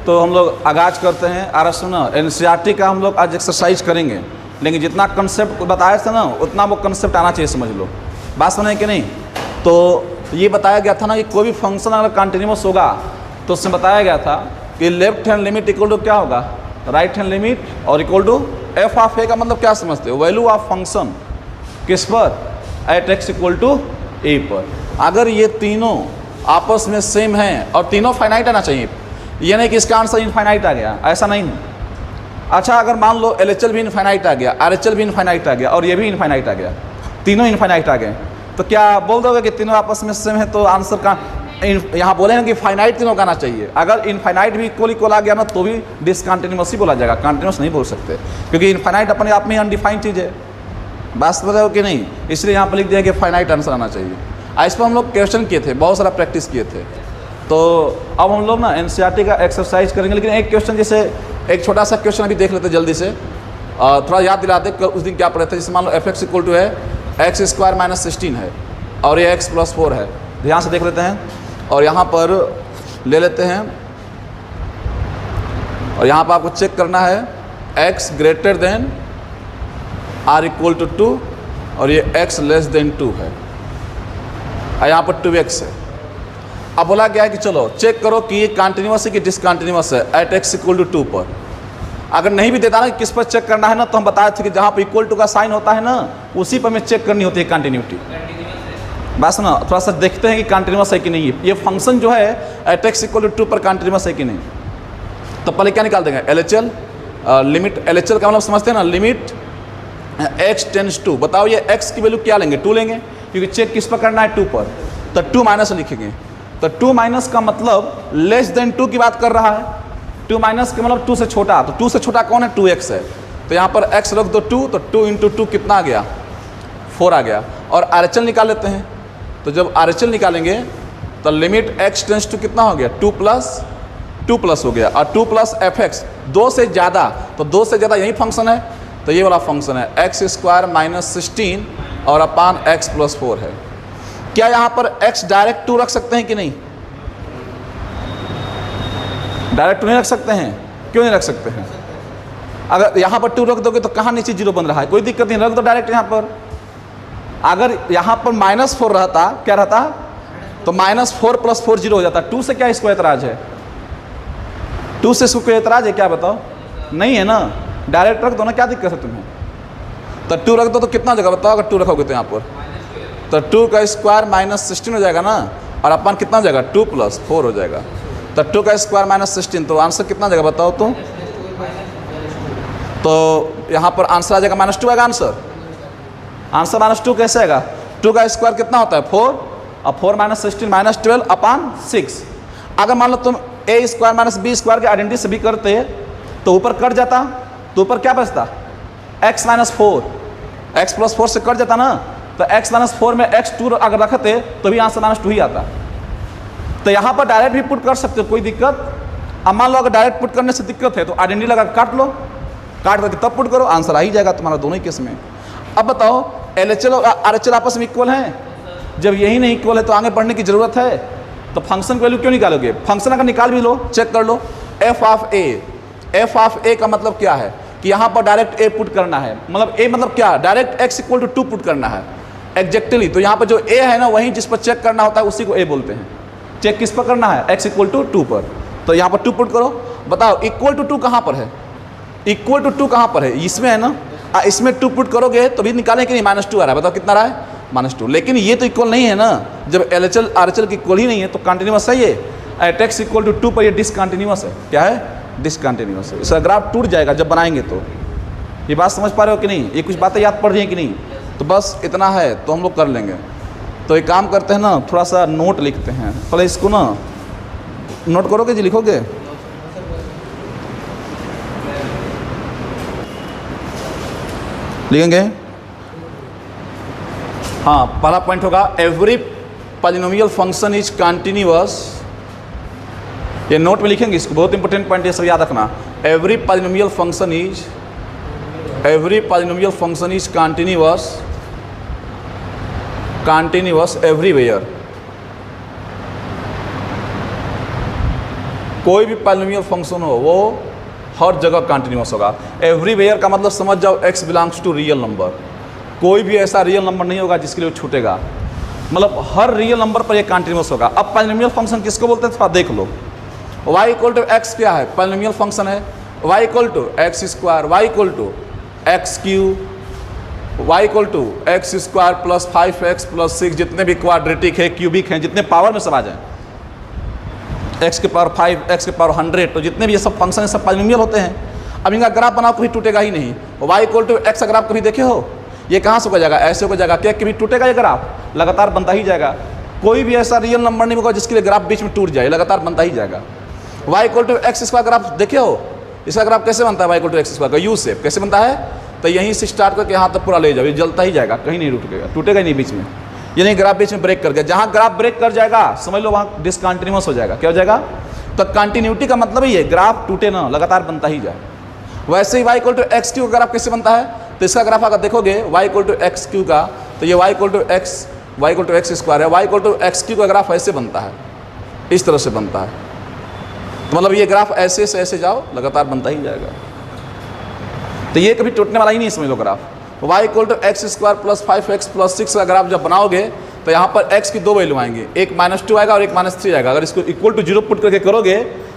तो हम लोग आगाज करते हैं। आर सुना एनसीईआरटी का हम लोग आज एक्सरसाइज करेंगे, लेकिन जितना कंसेप्ट बताया था ना उतना वो कंसेप्ट आना चाहिए, समझ लो। बात सुने कि नहीं? तो ये बताया गया था ना कि कोई भी फंक्शन अगर कंटिन्यूअस होगा तो उसमें बताया गया था कि left hand limit equal to क्या होगा, राइट हैंड लिमिट, और equal to f of a का मतलब क्या समझते हो, वैल्यू ऑफ फंक्शन किस पर, एट एक्स इक्वल टू ए पर। अगर ये तीनों आपस में सेम हैं और तीनों फाइनाइट आना चाहिए, ये नहीं कि इसका आंसर इनफाइनाइट आ गया, ऐसा नहीं। अच्छा, अगर मान लो LHL भी इनफाइनाइट आ गया, RHL भी इनफाइनाइट आ गया और ये भी इनफाइनाइट आ गया, तीनों इनफाइनाइट आ गए, तो क्या बोल दोगे कि तीनों आपस में सेम है तो आंसर का यहाँ बोलेंगे कि फाइनाइट तीनों का आना चाहिए। अगर इनफाइनाइट भी इक्वल आ गया ना तो भी डिसकंटिन्यूअस ही बोला जाएगा, कंटिन्यूअस नहीं बोल सकते, क्योंकि इनफाइनाइट अपने आप में अनडिफाइंड चीज़ है। बात समझ रहे हो कि नहीं? इसलिए यहाँ पर लिख दिया कि फाइनाइट आंसर आना चाहिए। इस पर हम लोग क्वेश्चन किए थे, बहुत सारा प्रैक्टिस किए थे। तो अब हम लोग ना एनसीईआरटी का एक्सरसाइज करेंगे, लेकिन एक क्वेश्चन जैसे एक छोटा सा क्वेश्चन अभी देख लेते जल्दी से, थोड़ा याद दिलाते उस दिन क्या पढ़े थे। जैसे मान लो f(x) इक्वल टू है x स्क्वायर माइनस 16 है और ये x प्लस 4 है। ध्यान से देख लेते हैं और यहाँ पर ले लेते हैं और यहाँ पर आपको चेक करना है x greater than r equal to 2 और ये x लेस देन 2 है और यहाँ पर 2x है। अब बोला गया है कि चलो चेक करो कि ये कंटिन्यूअस है कि डिसकंटिन्यूअस है एट x इक्वल टू 2 पर। अगर नहीं भी देता ना किस पर चेक करना है ना, तो हम बताए थे कि जहाँ पर इक्वल टू का साइन होता है ना उसी पर हमें चेक करनी होती है कंटिन्यूटी। बस ना थोड़ा सा देखते हैं कि कंटिन्यूअस है कि नहीं है ये फंक्शन जो है एट x इक्वल टू 2 पर कंटिन्यूअस है कि नहीं। तो पहले क्या निकाल देंगे, LHL लिमिट। LHL का मतलब समझते हैं ना, लिमिट x टेंड्स टू। बताओ ये x की वैल्यू क्या लेंगे, 2 लेंगे, क्योंकि चेक किस पर करना है, 2 पर। तो 2 माइनस लिखेंगे, तो 2 माइनस का मतलब लेस देन 2 की बात कर रहा है। 2 माइनस का मतलब 2 से छोटा, तो 2 से छोटा कौन है, 2x है। तो यहाँ पर x रख दो 2, तो 2 इंटू 2 कितना आ गया, 4 आ गया। और RHL निकाल लेते हैं, तो जब RHL निकालेंगे तो लिमिट x टेंड्स टू कितना हो गया, 2 प्लस हो गया, और 2 प्लस fx 2 से ज़्यादा, तो 2 से ज़्यादा यही फंक्शन है, तो ये वाला फंक्शन है x स्क्वायर माइनस 16 और अपान x प्लस 4 है। क्या यहाँ पर x डायरेक्ट 2 रख सकते हैं कि नहीं, डायरेक्ट 2 नहीं रख सकते हैं, क्यों नहीं रख सकते हैं? अगर यहाँ पर 2 रख दोगे तो कहाँ नीचे 0 बन रहा है, कोई दिक्कत नहीं, रख दो डायरेक्ट यहाँ पर। अगर यहाँ पर -4 रहता, क्या रहता, तो -4 + 4 0 हो जाता। 2 से क्या इसको एतराज है, 2 से इसको कोई एतराज है क्या, बताओ? नहीं है ना, डायरेक्ट रख दो ना, क्या दिक्कत है तुम्हें? तो 2 रख दो तो कितना जगह बताओ, अगर 2 रखोगे तो यहाँ पर तो 2 का स्क्वायर माइनस 16 हो जाएगा ना, और अपन कितना हो जाएगा, 2 + 4 हो जाएगा। तो 2 का स्क्वायर माइनस 16, तो आंसर कितना जगह बताओ तो यहाँ पर आंसर आ जाएगा -2 आएगा आंसर। आंसर -2 कैसे आएगा, 2 का स्क्वायर कितना होता है 4, और 4 माइनस 16 -12 अपान 6। अगर मान लो तुम a square minus b square के आइडेंटिटी से भी करते तो ऊपर कट जाता, तो ऊपर क्या बचता, x माइनस 4, x प्लस 4 से कट जाता ना, तो x माइनस 4 में x2 अगर रखते तो भी आंसर -2 ही आता। तो यहाँ पर डायरेक्ट भी पुट कर सकते हो, कोई दिक्कत। अब मान लो अगर डायरेक्ट पुट करने से दिक्कत है तो आइडेंटिटी लगा काट लो, काट करके तब पुट करो, आंसर आ ही जाएगा तुम्हारा दोनों ही केस में। अब बताओ LHL और RHL आपस में इक्वल हैं, जब यही नहीं इक्वल है तो आगे बढ़ने की ज़रूरत है। तो फंक्शन की वैल्यू क्यों निकालोगे, फंक्शन अगर निकाल भी लो, चेक कर लो, f ऑफ a का मतलब क्या है कि यहाँ पर डायरेक्ट a पुट करना है, मतलब a मतलब क्या, direct x equal to 2 put करना है एग्जैक्टली। तो यहाँ पर जो a है ना वहीं जिस पर चेक करना होता है उसी को a बोलते हैं। चेक किस पर करना है, x इक्वल टू 2 पर। तो यहाँ पर 2 पुट करो, बताओ इक्वल टू 2 कहाँ पर है, इक्वल टू 2 कहाँ पर है, इसमें है ना, इसमें 2 पुट करोगे तो भी निकालें कि नहीं, -2 आ रहा है, बताओ कितना रहा है, -2। लेकिन ये तो इक्वल नहीं है ना, जब LHL RHL की इक्वल ही नहीं है तो कंटिन्यूअस है ये, एट x इक्वल टू 2 पर ये डिसकंटिन्यूअस है। क्या है, डिसकंटिन्यूअस है। इसका ग्राफ टूट जाएगा जब बनाएंगे तो। ये बात समझ पा रहे हो कि नहीं, ये कुछ बातें याद पड़ रही हैं कि नहीं? तो बस इतना है तो हम लोग कर लेंगे। तो एक काम करते हैं ना, थोड़ा सा नोट लिखते हैं, पहले इसको ना नोट करोगे जी, लिखोगे? लिखेंगे? हाँ, पहला पॉइंट होगा every polynomial function is continuous. ये नोट में लिखेंगे इसको, बहुत इंपॉर्टेंट पॉइंट है, सब याद रखना। Every polynomial function is continuous everywhere. कोई भी पॉलिनोमियल फंक्शन हो वो हर जगह कंटिन्यूअस होगा। एवरीवेयर का मतलब समझ जाओ x belongs to real number. कोई भी ऐसा रियल नंबर नहीं होगा जिसके लिए वो छूटेगा, मतलब हर रियल नंबर पर ये कंटिन्यूअस होगा। अब पॉलिनोमियल फंक्शन किसको बोलते हैं थोड़ा देख लो। y इक्वल टू एक्स क्या है, पॉलिनोमियल फंक्शन है। y equal to x square, y equal to x cube, y equal to x square plus 5x plus 6, जितने भी क्वाड्रेटिक है क्यूबिक हैं, जितने पावर में सब आ जाए, x के पावर 5, x के पावर 100, तो जितने भी ये सब फंक्शन है सब पॉलिनोमियल होते हैं। अब इनका ग्राफ बनाओ कभी टूटेगा ही नहीं। y equal to x graph कभी देखे हो, ये कहाँ से हो जाएगा, ऐसे हो जाएगा क्या, कभी टूटेगा ये ग्राफ, लगातार बनता ही जाएगा। कोई भी ऐसा रियल नंबर नहीं होगा जिसके लिए ग्राफ बीच में टूट जाए, लगातार बनता ही जाएगा। y equal to x square graph देखे हो, इसका ग्राफ कैसे बनता है, y equal to x square का यू शेप कैसे बनता है, तो यहीं से स्टार्ट करके यहाँ तक पूरा ले जाओ, ये जलता ही जाएगा, कहीं नहीं टूटेगा, टूटेगा ही नहीं बीच में। ये नहीं ग्राफ बीच में ब्रेक कर गया, जहाँ ग्राफ ब्रेक कर जाएगा समझ लो वहाँ डिसकंटिन्यूअस हो जाएगा। क्या हो जाएगा, तो कंटिन्यूटी का मतलब ही है ग्राफ टूटे ना, लगातार बनता ही जाए। वैसे ही y equal to x cube का ग्राफ कैसे बनता है, तो इसका ग्राफ अगर देखोगे y equal to x cube का, तो ये y equal to x square है, y equal to x cube का ग्राफ ऐसे बनता है, इस तरह से बनता है। तो मतलब ये ग्राफ ऐसे से ऐसे जाओ, लगातार बनता ही जाएगा, तो ये कभी टूटने वाला ही नहीं समझ लो graph. y equal to x square plus 5x plus 6 का ग्राफ जब बनाओगे तो यहाँ पर x की दो वैल्यू आएंगे, एक -2 आएगा और एक -3 आएगा। अगर इसको इक्वल टू 0 पुट करके करोगे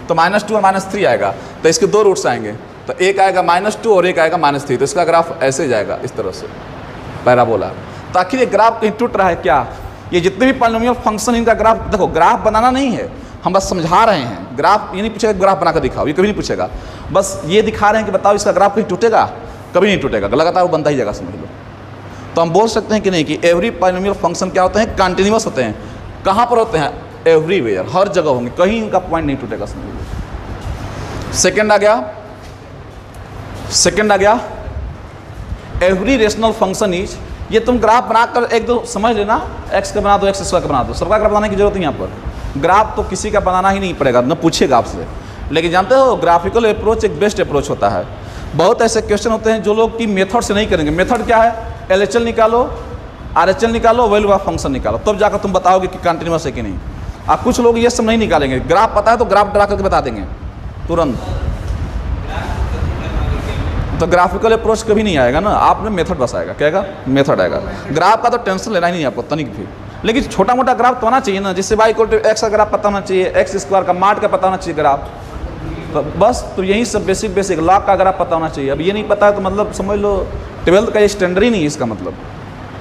तो -2 और -3 आएगा, तो इसके दो रूट्स आएंगे, तो एक आएगा -2 और एक आएगा -3, तो इसका ग्राफ ऐसे जाएगा इस तरह से पैराबोला। तो आखिर ये ग्राफ कहीं टूट रहा है क्या, ये जितने भी पॉलिनोमियल फंक्शन इनका ग्राफ देखो, ग्राफ बनाना नहीं है, हम बस समझा रहे हैं। ग्राफ ये नहीं पूछेगा ग्राफ बना कर दिखाओ, ये कभी नहीं पूछेगा, बस ये दिखा रहे हैं कि बताओ इसका ग्राफ कहीं टूटेगा, कभी नहीं टूटेगा, लगातार वो बनता ही जाएगा समझ लो। तो हम बोल सकते हैं कि नहीं कि एवरी पॉलिनोमियल फंक्शन क्या होते हैं, कंटिन्यूअस होते हैं। कहाँ पर होते हैं, एवरीवेयर, हर जगह होंगे, कहीं इनका पॉइंट नहीं टूटेगा समझ लो। सेकंड आ गया एवरी रेशनल फंक्शन इज, ये तुम ग्राफ बनाकर एक दो समझ लेना, एक्स का बना दो, एक्स स्क्वायर का बना दो, सबका ग्राफ बनाने की जरूरत नहीं यहाँ पर। ग्राफ तो किसी का बनाना ही नहीं पड़ेगा, न पूछेगा आपसे, लेकिन जानते हो ग्राफिकल अप्रोच एक बेस्ट अप्रोच होता है। बहुत ऐसे क्वेश्चन होते हैं जो लोग की मेथड से नहीं करेंगे। मेथड क्या है, LHL निकालो, RHL निकालो, वैल्यू ऑफ फंक्शन निकालो, तब जाकर तुम बताओगे कि कंटिन्यूअस है कि नहीं। आप कुछ लोग ये सब नहीं निकालेंगे, ग्राफ पता है तो ग्राफ ड्रा करके बता देंगे तुरंत, तो ग्राफिकल अप्रोच कभी नहीं आएगा ना, आपने मेथड बस आएगा, क्या आएगा, मेथड आएगा। ग्राफ का तो टेंशन लेना ही नहीं आपको तनिक भी, लेकिन छोटा मोटा ग्राफ तो आना चाहिए ना, जिससे y इक्वल टू एक्स का ग्राफ पता होना चाहिए, एक्स स्क्वायर का मार्ट का पता होना चाहिए ग्राफ, तो बस तो यही सब बेसिक लॉग का ग्राफ पता होना चाहिए। अब ये नहीं पता है तो मतलब समझ लो 12th का स्टैंडर्ड ही नहीं है इसका मतलब,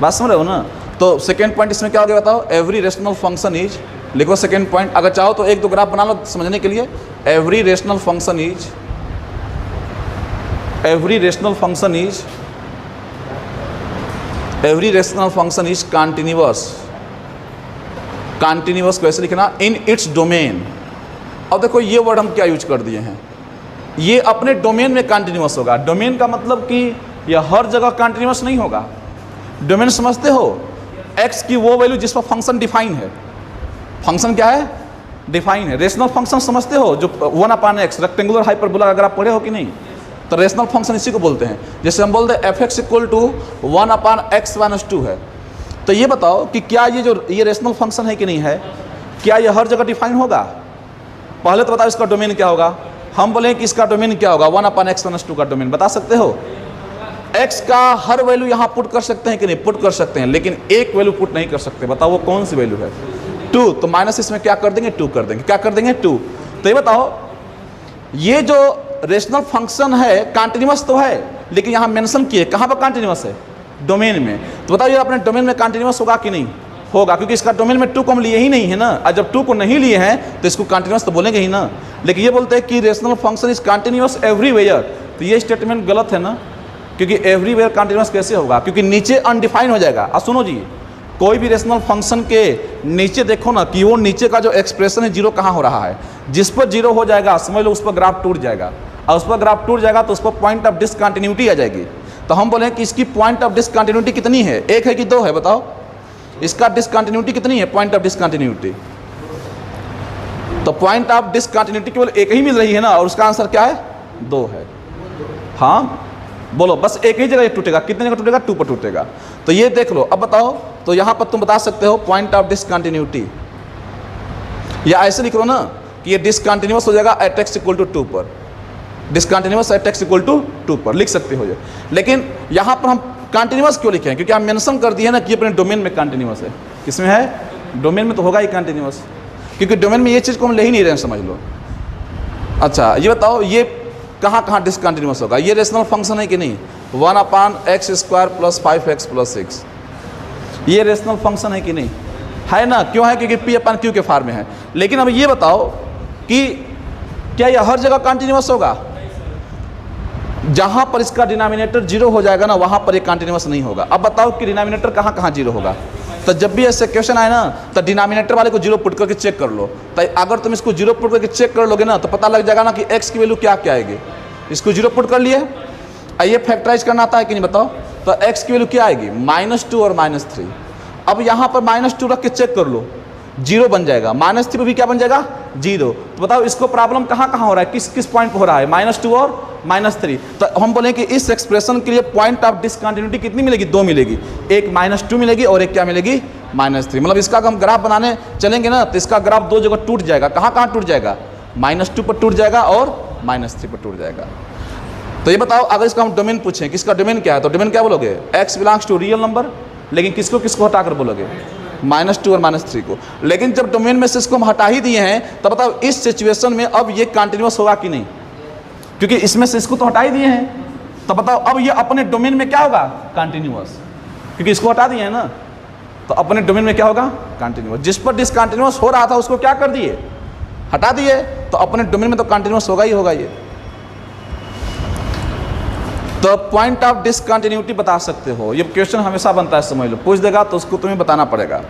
बात समझ रहे हो ना। तो सेकेंड पॉइंट इसमें क्या हो गया बताओ, एवरी रेशनल फंक्शन इज, लिखो सेकेंड पॉइंट, अगर चाहो तो एक दो ग्राफ बना लो समझने के लिए। Every rational function is, every rational function is, every rational function is continuous. Continuous को ऐसे लिखना, इन इट्स डोमेन। अब देखो ये वर्ड हम क्या यूज कर दिए हैं, ये अपने डोमेन में कंटिन्यूअस होगा। डोमेन का मतलब कि यह हर जगह कंटिन्यूअस नहीं होगा। डोमेन समझते हो, x की वो वैल्यू जिस पर फंक्शन डिफाइन है। फंक्शन क्या है, डिफाइन है। रेशनल फंक्शन समझते हो, जो 1/x रेक्टेंगुलर हाइपरबोला अगर आप पढ़े हो कि नहीं, तो रेशनल फंक्शन इसी को बोलते हैं। जैसे हम बोलते हैं f(x) इक्वल टू 1/x-2 है। तो ये बताओ कि क्या ये रेशनल फंक्शन है कि नहीं है, क्या ये हर जगह डिफाइन होगा। पहले तो बताओ इसका डोमेन क्या होगा। हम बोले कि इसका डोमेन क्या होगा, 1/x-2 का डोमेन बता सकते हो। x का हर वैल्यू यहाँ पुट कर सकते हैं कि नहीं, पुट कर सकते हैं, लेकिन एक वैल्यू पुट नहीं कर सकते। बताओ वो कौन सी वैल्यू है, 2। तो माइनस इसमें क्या कर देंगे, 2 कर देंगे। क्या कर देंगे, 2। तो ये बताओ ये जो रेशनल फंक्शन है कंटिन्यूअस तो है, लेकिन यहाँ मेंशन किए कहाँ पर कंटिन्यूअस है, डोमेन में। तो बताओ ये अपने डोमेन में कंटिन्यूअस होगा कि नहीं होगा, क्योंकि इसका डोमेन में 2 को हम लिए ही नहीं है ना। और जब 2 को नहीं लिए हैं तो इसको कंटिन्यूअस तो बोलेंगे ही ना। लेकिन ये बोलते हैं कि rational function is continuous everywhere, तो ये स्टेटमेंट गलत है ना, क्योंकि एवरीवेयर कंटिन्यूअस कैसे होगा, क्योंकि नीचे अनडिफाइन हो जाएगा। अब सुनो जी, कोई भी रेशनल फंक्शन के नीचे देखो ना कि वो नीचे का जो एक्सप्रेशन है 0 कहाँ हो रहा है। जिस पर 0 हो जाएगा समझ लो उस पर ग्राफ टूट जाएगा, और उस पर ग्राफ टूट जाएगा तो उस पर पॉइंट ऑफ डिसकंटिन्यूटी आ जाएगी। तो हम बोले कि इसकी पॉइंट ऑफ डिसकंटिन्यूटी कितनी है, 1 है कि 2 है, बताओ इसका डिसकंटिन्यूटी कितनी है, पॉइंट ऑफ डिसकंटिन्यूटी। तो पॉइंट ऑफ डिसकंटिन्यूटी केवल 1 ही मिल रही है ना, और उसका आंसर क्या है, 2 है। हाँ बोलो, बस एक ही जगह टूटेगा, कितने जगह टूटेगा, 2 पर टूटेगा। तो ये देख लो। अब बताओ, तो यहाँ पर तुम बता सकते हो पॉइंट ऑफ डिसकंटिन्यूटी, या ऐसे लिख लो ना, कि ये डिसकंटिन्यूअस हो जाएगा एट एक्स इक्वल टू 2 पर, discontinuous at x equal to 2 पर लिख सकते हो ये। लेकिन यहाँ पर हम कंटिन्यूअस क्यों लिखे हैं? क्योंकि हम मेंशन कर दिए ना कि अपने डोमेन में कंटिन्यूअस है। किसमें है? डोमेन में तो होगा ही कंटिन्यूअस, क्योंकि डोमेन में ये चीज़ को हम ले ही नहीं रहे हैं, समझ लो। अच्छा ये बताओ ये कहाँ कहाँ डिसकंटिन्यूअस होगा? ये रेशनल फंक्शन है कि नहीं? 1/x² + 5x + 6 ये रेशनल फंक्शन है कि नहीं? है ना? क्यों है? क्योंकि P/Q के फॉर्म में है। लेकिन अब ये बताओ कि क्या यह हर जगह कंटिन्यूअस होगा? जहाँ पर इसका डिनोमिनेटर 0 हो जाएगा ना, वहाँ पर ये कंटिन्यूअस नहीं होगा। अब बताओ कि डिनोमिनेटर कहाँ कहाँ 0 होगा? तो जब भी ऐसे क्वेश्चन आए ना, तो डिनोमिनेटर वाले को 0 पुट करके चेक कर लो। तो अगर तुम इसको 0 पुट करके चेक कर लोगे ना, तो पता लग जाएगा ना कि x की वैल्यू क्या क्या आएगी। इसको 0 पुट कर लिए, ये फैक्टराइज करना आता है कि नहीं बताओ? तो x की वैल्यू क्या आएगी? -2 और -3। अब यहाँ पर -2 रख के चेक कर लो, 0 बन जाएगा। -3 पर भी क्या बन जाएगा? 0। तो बताओ इसको प्रॉब्लम कहाँ कहाँ हो रहा है, किस किस पॉइंट पर हो रहा है? -2 और -3। तो हम बोलें कि इस एक्सप्रेशन के लिए पॉइंट ऑफ डिसकंटिन्यूटी कितनी मिलेगी? 2 मिलेगी। एक -2 मिलेगी और एक क्या मिलेगी? -3। मतलब इसका हम ग्राफ बनाने चलेंगे ना, तो इसका ग्राफ 2 जगह टूट जाएगा। कहाँ कहाँ टूट जाएगा? -2 पर टूट जाएगा और -3 पर टूट जाएगा। तो ये बताओ अगर इसका हम डोमेन पूछें कि इसका डोमेन क्या है, तो डोमेन क्या बोलोगे? x belongs to real number. लेकिन किसको किसको हटाकर बोलोगे? -2 और -3 को। लेकिन जब डोमेन में से इसको हम हटा ही दिए हैं, तो बताओ इस सिचुएशन में अब ये कंटिन्यूअस होगा कि नहीं? क्योंकि इसमें से इसको तो हटा ही दिए हैं, तो बताओ अब ये अपने डोमेन में क्या होगा? कंटिन्यूअस। क्योंकि इसको हटा दिए हैं ना, तो अपने डोमेन में क्या होगा? कंटिन्यूअस। जिस पर डिसकंटिन्यूअस हो रहा था उसको क्या कर दिए? हटा दिए। तो अपने डोमेन में तो कंटिन्यूअस होगा ही होगा ये। तो पॉइंट ऑफ डिसकंटिन्यूटी बता सकते हो। ये क्वेश्चन हमेशा बनता है, समझ लो। पूछ देगा तो उसको तुम्हें बताना पड़ेगा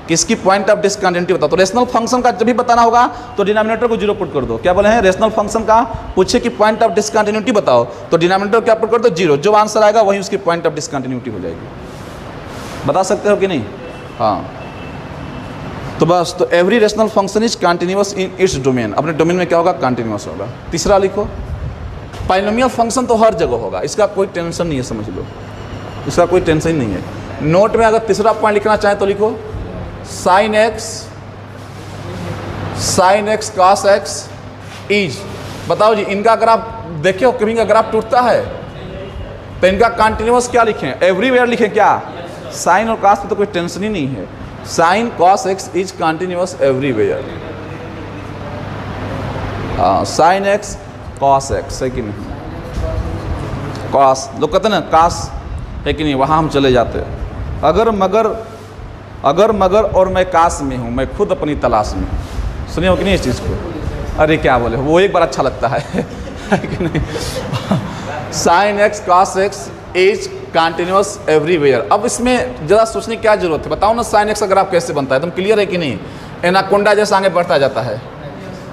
कि इसकी पॉइंट ऑफ डिसकंटिन्यूटी बताओ। तो रेशनल फंक्शन का जब भी बताना होगा तो डिनोमिनेटर को 0 पुट कर दो। क्या बोले हैं? रेशनल फंक्शन का पूछे कि पॉइंट ऑफ डिसकंटिन्यूटी बताओ, तो डिनोमिनेटर क्या पुट कर दो? 0। जो आंसर आएगा वही उसकी पॉइंट ऑफ डिसकंटिन्यूटी हो जाएगी। बता सकते हो कि नहीं? हाँ। तो बस, तो every rational function is continuous in its domain. अपने डोमेन में क्या होगा? कंटिन्यूअस होगा। तीसरा लिखो, पॉलिनोमियल फंक्शन तो हर जगह होगा, इसका कोई टेंशन नहीं है, समझ लो। इसका कोई टेंशन नहीं है। नोट में अगर तीसरा पॉइंट लिखना चाहे तो लिखो sin x cos x is. बताओ जी, इनका ग्राफ देखिए, कभी इनका ग्राफ टूटता है? तो इनका कंटिन्यूअस क्या लिखें? एवरीवेयर लिखें क्या? साइन और कॉस पे तो कोई टेंशन ही नहीं है। Sine cos x is continuous everywhere. हाँ, साइन x cos x है कि नहीं? cos लोग कहते हैं ना, cos है कि नहीं? वहाँ हम चले जाते हैं। अगर मगर और मैं काश में हूँ, मैं खुद अपनी तलाश में। सुनिए हो कि नहीं इस चीज़ को? अरे क्या बोले, वो एक बार अच्छा लगता है कि नहीं? Sine x cos x is continuous everywhere. अब इसमें ज़रा सोचने की क्या जरूरत है? बताओ ना, साइन x का ग्राफ कैसे बनता है? तुम क्लियर है कि नहीं? एनाकोंडा जैसा आगे बढ़ता जाता है,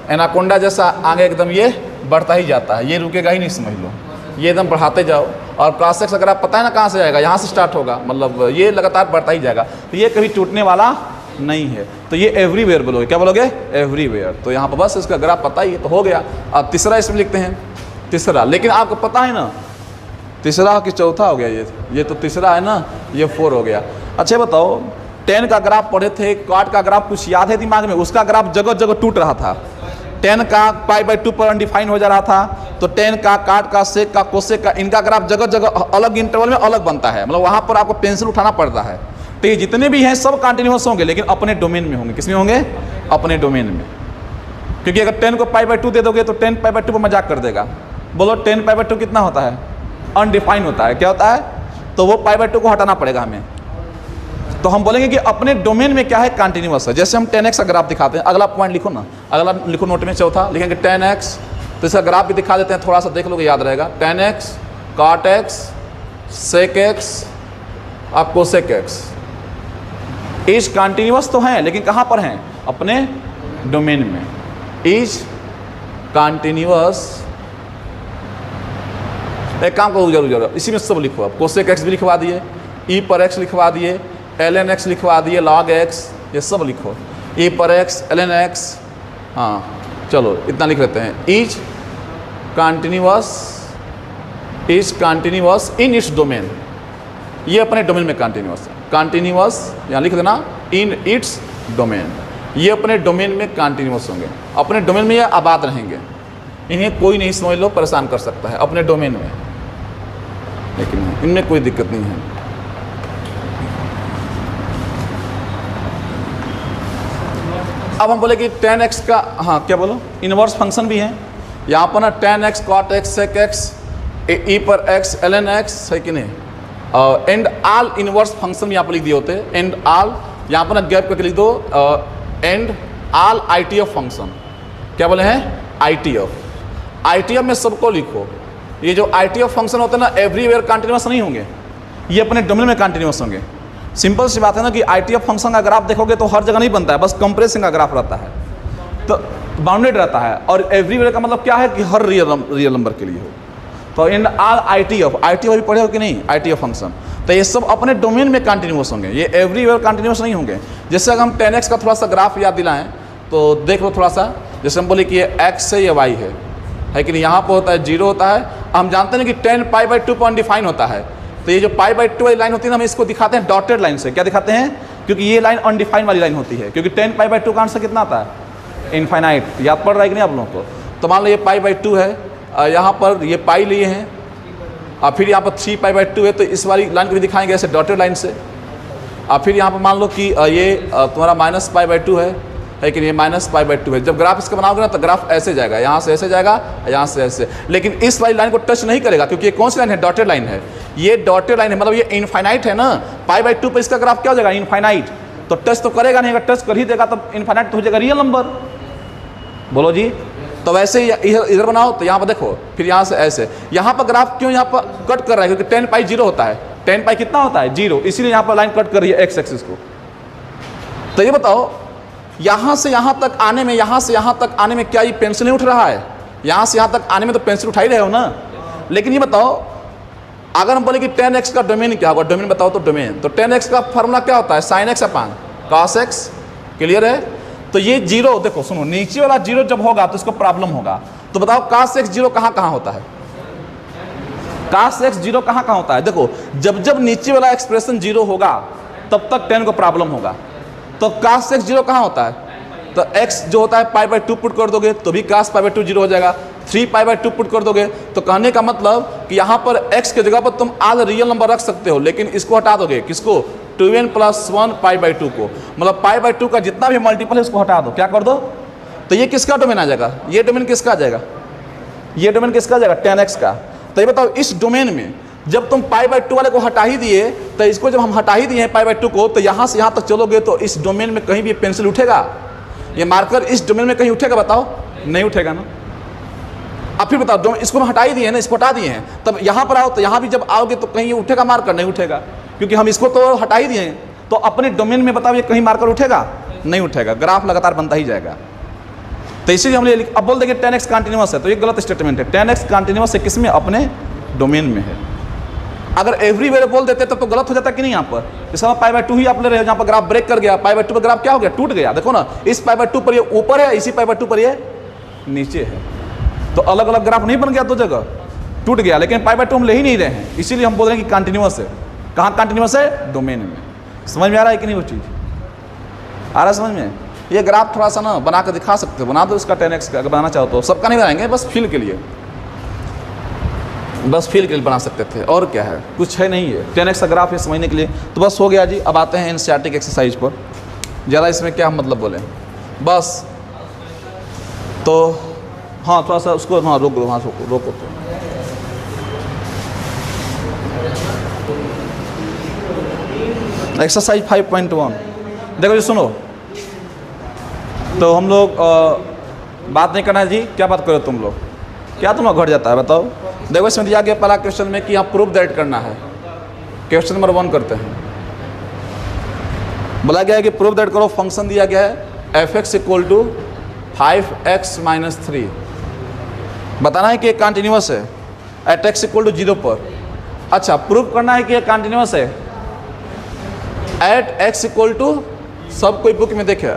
एनाकोंडा जैसा आगे एकदम ये बढ़ता ही जाता है, ये रुकेगा ही नहीं, समझ लो। ये एकदम बढ़ाते जाओ। और cos x अगर आप पता है ना कहाँ से जाएगा, यहाँ से स्टार्ट होगा, मतलब ये लगातार बढ़ता ही जाएगा। तो ये कभी टूटने वाला नहीं है। तो ये एवरीवेयर बोलोगे। क्या बोलोगे? एवरीवेयर। तो यहाँ पर बस इसका ग्राफ पता ही है तो हो गया। अब तीसरा इसमें लिखते हैं, तीसरा। लेकिन आपको पता है ना तीसरा कि चौथा हो गया? ये तो तीसरा है ना, ये 4 हो गया। अच्छा बताओ, 10 का ग्राफ पढ़े थे, कॉट का ग्राफ कुछ याद है दिमाग में? उसका ग्राफ जगह जगह टूट रहा था। 10 का π/2 पर अनडिफाइन हो जा रहा था, तो 10 का, काट का, सेक का, कोसेक का, इनका ग्राफ जगह जगह अलग इंटरवल में अलग बनता है। मतलब वहाँ पर आपको पेंसिल उठाना पड़ता है। तो ये जितने भी हैं सब कंटिन्यूअस होंगे, लेकिन अपने डोमेन में होंगे। किसमें होंगे? अपने डोमेन में। क्योंकि अगर 10 को π/2 दे दोगे तो 10 π/2 पर मजाक कर देगा। बोलो 10 π/2 कितना होता है? अनडिफाइन होता है। क्या होता है? तो वो π/2 को हटाना पड़ेगा हमें। तो हम बोलेंगे कि अपने डोमेन में क्या है? कंटिन्यूअस है। जैसे हम 10x का ग्राफ दिखाते हैं। अगला पॉइंट लिखो ना, अगला लिखो नोट में, चौथा लिखेंगे 10x। तो इसका ग्राफ भी दिखा देते हैं, थोड़ा सा देख लोगे याद रहेगा। 10x cot x sec x और cosec x इज कंटिन्यूअस तो हैं, लेकिन कहाँ पर हैं? अपने डोमेन में। Is continuous. एक काम करो, जरूर इसी में सब लिखो। अब cosec x भी लिखवा दिए, e पर x लिखवा दिए, ln x लिखवा दिए, log x, ये सब लिखो। e पर x ln x। हाँ चलो इतना लिख लेते हैं। Is continuous in its domain. ये अपने डोमेन में कंटिन्यूअस है। कंटिन्यूअस यहाँ लिख देना, इन इट्स डोमेन। ये अपने डोमेन में कंटिन्यूअस होंगे, अपने डोमेन में ये आबाद रहेंगे, इन्हें कोई नहीं समझ लो परेशान कर सकता है अपने डोमेन में, लेकिन इनमें कोई दिक्कत नहीं है। अब हम बोले कि tan x का, हाँ क्या बोलो, इनवर्स फंक्शन भी है यहाँ पर ना, tan x cot x sec x e पर x ln x है कि नहीं, एंड आल इनवर्स फंक्शन यहाँ पर लिख दिए होते हैं, एंड आल यहाँ पर ना गैप करके लिख दो, एंड आल ITF फंक्शन, क्या बोले हैं ITF में सबको लिखो। ये जो ITF फंक्शन होते हैं ना एवरीवेयर कंटिन्यूअस नहीं होंगे, ये अपने डोमेन में कंटिन्यूअस होंगे। सिंपल सी बात है ना कि ITF फंक्शन का ग्राफ देखोगे तो हर जगह नहीं बनता है, बस कंप्रेसिंग का ग्राफ रहता है, तो बाउंडेड रहता है, और एवरीवेयर का मतलब क्या है कि हर रियल नंबर के लिए हो। तो इन आल ITF अभी पढ़े हो कि नहीं, ITF फंक्शन, तो ये सब अपने डोमेन में कंटिन्यूअस होंगे, ये एवरीवेयर कंटिन्यूअस नहीं होंगे। जैसे अगर हम 10x का थोड़ा सा ग्राफ याद दिलाएं तो देख लो थोड़ा सा, जैसे हम बोले कि ये x है ये y है कि नहीं, यहाँ पर होता है 0 होता है, हम जानते हैं कि 10π/2 पर अनडिफाइन होता है, तो ये जो π/2 वाली लाइन होती है ना, हम इसको दिखाते हैं डॉटेड लाइन से। क्या दिखाते हैं, क्योंकि ये लाइन अनडिफाइंड वाली लाइन होती है, क्योंकि 10π/2 का आंसर कितना आता है, इनफाइनाइट। याद पड़ रहा है कि नहीं आप लोगों को। तो मान लो ये π/2 है, यहाँ पर ये पाई लिए हैं, और फिर यहाँ पर 3π/2 है, तो इस वाली लाइन को भी दिखाएंगे ऐसे डॉटेड लाइन से। और फिर यहाँ पर मान लो कि ये तुम्हारा -π/2 है कि नहीं, -π/2 है। जब ग्राफ इसका बनाओगे ना तो ग्राफ ऐसे जाएगा, यहाँ से ऐसे जाएगा, यहाँ से ऐसे, लेकिन इस वाली लाइन को टच नहीं करेगा, क्योंकि ये कौन सी लाइन है, डॉटेड लाइन है। ये डॉटेड लाइन है, मतलब ये इनफाइनाइट है ना, π/2 पर इसका ग्राफ क्या हो जाएगा, इनफाइनाइट। तो टच तो करेगा नहीं, अगर टच कर ही देगा तो इनफाइनाइट तो हो जाएगा रियल नंबर। बोलो जी। तो वैसे ही इधर बनाओ, तो यहाँ पर देखो, फिर यहाँ से ऐसे, यहाँ पर ग्राफ क्यों यहाँ पर कट कर रहा है, क्योंकि 10π 0 होता है, 10π कितना होता है 0, इसीलिए यहाँ पर लाइन कट कर रही है x एक्सिस को। तो ये बताओ, यहाँ से यहाँ तक आने में, यहाँ से यहाँ तक आने में क्या ये पेंसिल नहीं उठ रहा है, यहाँ से यहाँ तक आने में तो पेंसिल उठा ही रहे हो ना। लेकिन ये बताओ, अगर हम बोले कि 10x का डोमेन क्या होगा, डोमेन बताओ तो डोमेन, तो 10x का फॉर्मूला क्या होता है, sin x अपान cos x, क्लियर है। तो ये 0, देखो सुनो, नीचे वाला 0 जब होगा तो इसको प्रॉब्लम होगा। तो बताओ cos x 0 कहाँ कहाँ होता है, cos x 0 कहाँ कहाँ होता है। देखो जब नीचे वाला एक्सप्रेशन 0 होगा तब तक 10 को प्रॉब्लम होगा। तो cos x 0 कहाँ होता है, तो x जो होता है π/2 पुट कर दोगे तो भी cos π/2 0 हो जाएगा, 3π/2 पुट कर दोगे तो कहने का मतलब कि यहाँ पर x के जगह पर तुम आल रियल नंबर रख सकते हो, लेकिन इसको हटा दोगे, किसको, 2n + 1 π/2 को, मतलब π/2 का जितना भी मल्टीपल है उसको हटा दो, क्या कर दो। तो ये किसका डोमेन आ जाएगा, ये डोमेन किसका आ जाएगा, ये डोमेन किसका आ जाएगा, 10x का। तो ये बताओ, इस डोमेन में जब तुम π/2 वाले को हटा ही दिए, तो इसको जब हम हटा ही दिए π/2 को, तो यहाँ से यहाँ तक चलोगे तो इस डोमेन में कहीं भी पेंसिल उठेगा, ये मार्कर इस डोमेन में कहीं उठेगा, बताओ, नहीं उठेगा ना। अब फिर बताओ, इसको हम हटा ही दिए हैं ना, इसको हटा दिए हैं, तब यहाँ पर आओ, तो यहाँ भी जब आओगे तो कहीं ये उठेगा मार्कर, नहीं उठेगा, क्योंकि हम इसको तो हटा ही दिए हैं। तो अपने डोमेन में बताओ ये कहीं मार्कर उठेगा, नहीं उठेगा, ग्राफ लगातार बनता ही जाएगा। तो इसीलिए हम अब बोल देंगे 10x कंटिन्यूअस है, तो ये गलत स्टेटमेंट है। 10x कंटिन्यूअस है किस में, अपने डोमेन में है। अगर एवरीवेयर बोल देते तब तो गलत हो जाता कि नहीं, यहाँ पर इसका π/2 ही आप ले रहे हो, जहाँ पर ग्राफ ब्रेक कर गया, π/2 पर ग्राफ क्या हो गया, टूट गया। देखो ना, इस π/2 पर ये ऊपर है, इसी π/2 पर ये नीचे है, तो अलग अलग ग्राफ नहीं बन गया, दो जगह टूट गया, लेकिन π/2 हम ले ही नहीं रहे हैं, इसीलिए हम बोल रहे हैं कि कंटिन्यूअस है। कहाँ कंटिन्यूअस है, डोमेन में। समझ में आ रहा है कि नहीं वो चीज़, आ रहा है समझ में। ये ग्राफ थोड़ा सा ना बना कर दिखा सकते हो, बना दो इसका 10x का, अगर बनाना चाहो तो। सबका नहीं बनाएंगे, बस फील के लिए, बस फील के लिए बना सकते थे, और क्या है, कुछ है नहीं है। 10x का ग्राफ है समझने के लिए, तो बस हो गया जी। अब आते हैं एनसीईआरटी के एक्सरसाइज पर, ज़्यादा इसमें क्या हम मतलब बोले, बस तो हाँ थोड़ा सा उसको, हाँ रोक दो, हाँ रोको तो। एक्सरसाइज 5.1 देखो जी, सुनो, तो हम लोग बात नहीं करना है जी, क्या बात करो तुम लोग, क्या तुम लोग घट जाता है बताओ। देखो इसमें दिया गया पहला क्वेश्चन में कि यहाँ प्रूफ दैट करना है। क्वेश्चन नंबर 1 करते हैं। बोला गया है कि प्रूफ दैट करो, फंक्शन दिया गया है f(x) = 5x - 3। बताना है कि ये कंटिन्यूअस है एट x = 0 पर। अच्छा, प्रूफ करना है कि ये कंटिन्यूअस है एट x = सब कोई बुक में देखे,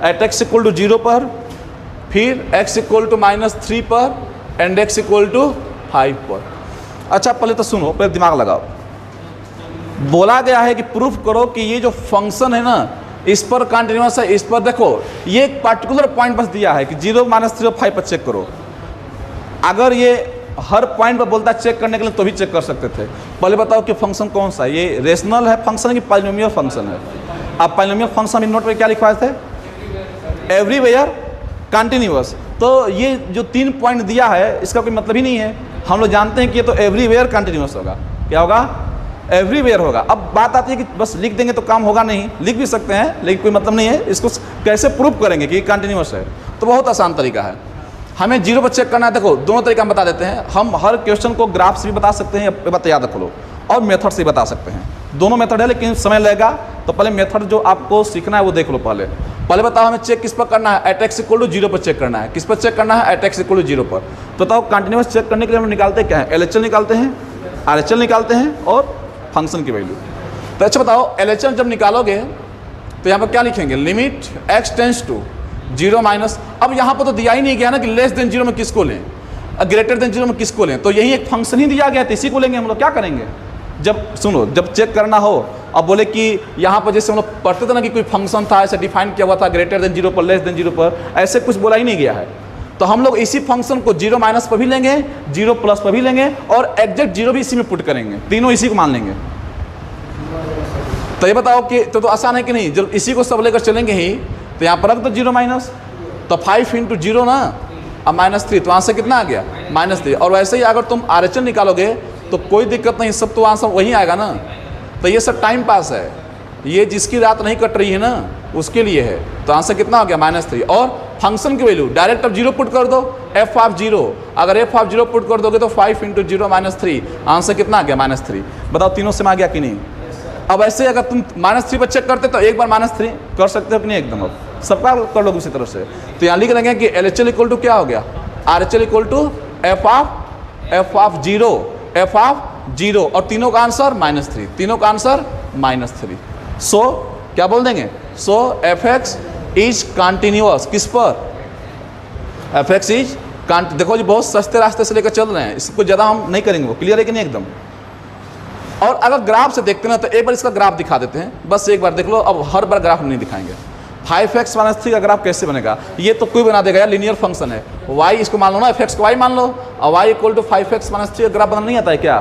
एट x = 0 पर, फिर x = -3 पर, एंड x = 5 पर। अच्छा पहले तो सुनो, पहले दिमाग लगाओ। बोला गया है कि प्रूफ करो कि ये जो फंक्शन है ना, इस पर कंटिन्यूस है, इस पर देखो ये एक पर्टिकुलर पॉइंट बस दिया है कि 0 -3 और 5 पर चेक करो। अगर ये हर पॉइंट पर बोलता है चेक करने के लिए तो भी चेक कर सकते थे। पहले बताओ कि फंक्शन कौन सा है, ये रेशनल है फंक्शन कि पॉलिनोमियल फंक्शन है। अब पॉलिनोमियल फंक्शन इन नोट पे क्या लिखवाए थे, एवरीवेयर कंटिन्यूअस। तो ये जो 3 पॉइंट दिया है इसका कोई मतलब ही नहीं है। हम लोग जानते हैं कि ये तो एवरीवेयर कंटिन्यूअस होगा। क्या होगा, एवरीवेयर होगा। अब बात आती है कि बस लिख देंगे तो काम होगा नहीं, लिख भी सकते हैं लेकिन कोई मतलब नहीं है। इसको कैसे प्रूव करेंगे कि कंटिन्यूअस है, तो बहुत आसान तरीका है। हमें 0 पर चेक करना है। देखो दोनों तरीका हम बता देते हैं। हम हर क्वेश्चन को ग्राफ से भी बता सकते हैं, ये बात याद रख लो, और मेथड से बता सकते हैं। दोनों मेथड है लेकिन समय लगेगा, तो पहले मेथड जो आपको सीखना है वो देख लो। पहले बताओ हमें चेक किस पर करना है, एट एक्स इक्वल टू 0 पर चेक करना है। किस पर चेक करना है, एट एक्स इक्वल टू 0 पर। तो बताओ कंटिन्यूस चेक करने के लिए हम निकालते क्या है, LHL निकालते हैं, RHL निकालते हैं और फंक्शन की वैल्यू। तो अच्छा बताओ LHL जब निकालोगे तो यहाँ पर क्या लिखेंगे, limit x tends to 0 minus. अब यहाँ पर तो दिया ही नहीं गया ना कि लेस देन 0 में किसको लें, ग्रेटर देन 0 में किसको लें। तो यही एक फंक्शन ही दिया गया, तो इसी को लेंगे हम लोग। क्या करेंगे, जब सुनो जब चेक करना हो, अब बोले कि यहाँ पर जैसे हम लोग पढ़ते थे ना कि कोई फंक्शन था ऐसे डिफाइन किया हुआ था, ग्रेटर देन 0 पर, लेस देन 0 पर, ऐसे कुछ बोला ही नहीं गया है। तो हम लोग इसी फंक्शन को 0 माइनस पर भी लेंगे, 0 प्लस पर भी लेंगे और एग्जैक्ट 0 भी इसी में पुट करेंगे, तीनों इसी को मान लेंगे। तो ये बताओ कि तो आसान है कि नहीं, जब इसी को सब लेकर चलेंगे ही, तो यहाँ पर रख दो 0 माइनस, तो 5 × 0 ना, अब -3, तो आंसर कितना आ गया, -3। और वैसे ही अगर तुम RHL निकालोगे तो कोई दिक्कत नहीं, सब तो आंसर वही आएगा ना। तो ये सब टाइम पास है, ये जिसकी रात नहीं कट रही है ना उसके लिए है। तो आंसर कितना हो गया, -3। और फंक्शन की वैल्यू डायरेक्ट अब 0 पुट कर दो, f(0). अगर f(0) पुट कर दोगे तो 5 × 0 -3, आंसर कितना आ गया, -3। बताओ तीनों से आ गया कि नहीं। अब ऐसे अगर तुम -3 पर चेक करते तो एक बार -3 कर सकते हो कि नहीं, एकदम अब सबका कर लोगे उसी तरह से। तो यहाँ लिख लेंगे कि LHL इक्वल टू क्या हो गया, RHL इक्वल टू f(0), और तीनों का आंसर -3, तीनों का आंसर -3। सो क्या बोल देंगे, सो fx इज कंटिन्यूअस। किस पर, fx इज देखो जी बहुत सस्ते रास्ते से लेकर चल रहे हैं, इसको ज़्यादा हम नहीं करेंगे। वो क्लियर है कि नहीं एकदम। और अगर ग्राफ से देखते ना तो एक बार इसका ग्राफ दिखा देते हैं, बस एक बार देख लो। अब हर बार ग्राफ नहीं दिखाएंगे। 5x - 3 का ग्राफ कैसे बनेगा, ये तो कोई बना देगा यार, लीनियर फंक्शन है। y इसको मान लो ना, fx को y मान लो, और y इक्वल टू 5x - 3 का ग्राफ बनाना नहीं आता है क्या,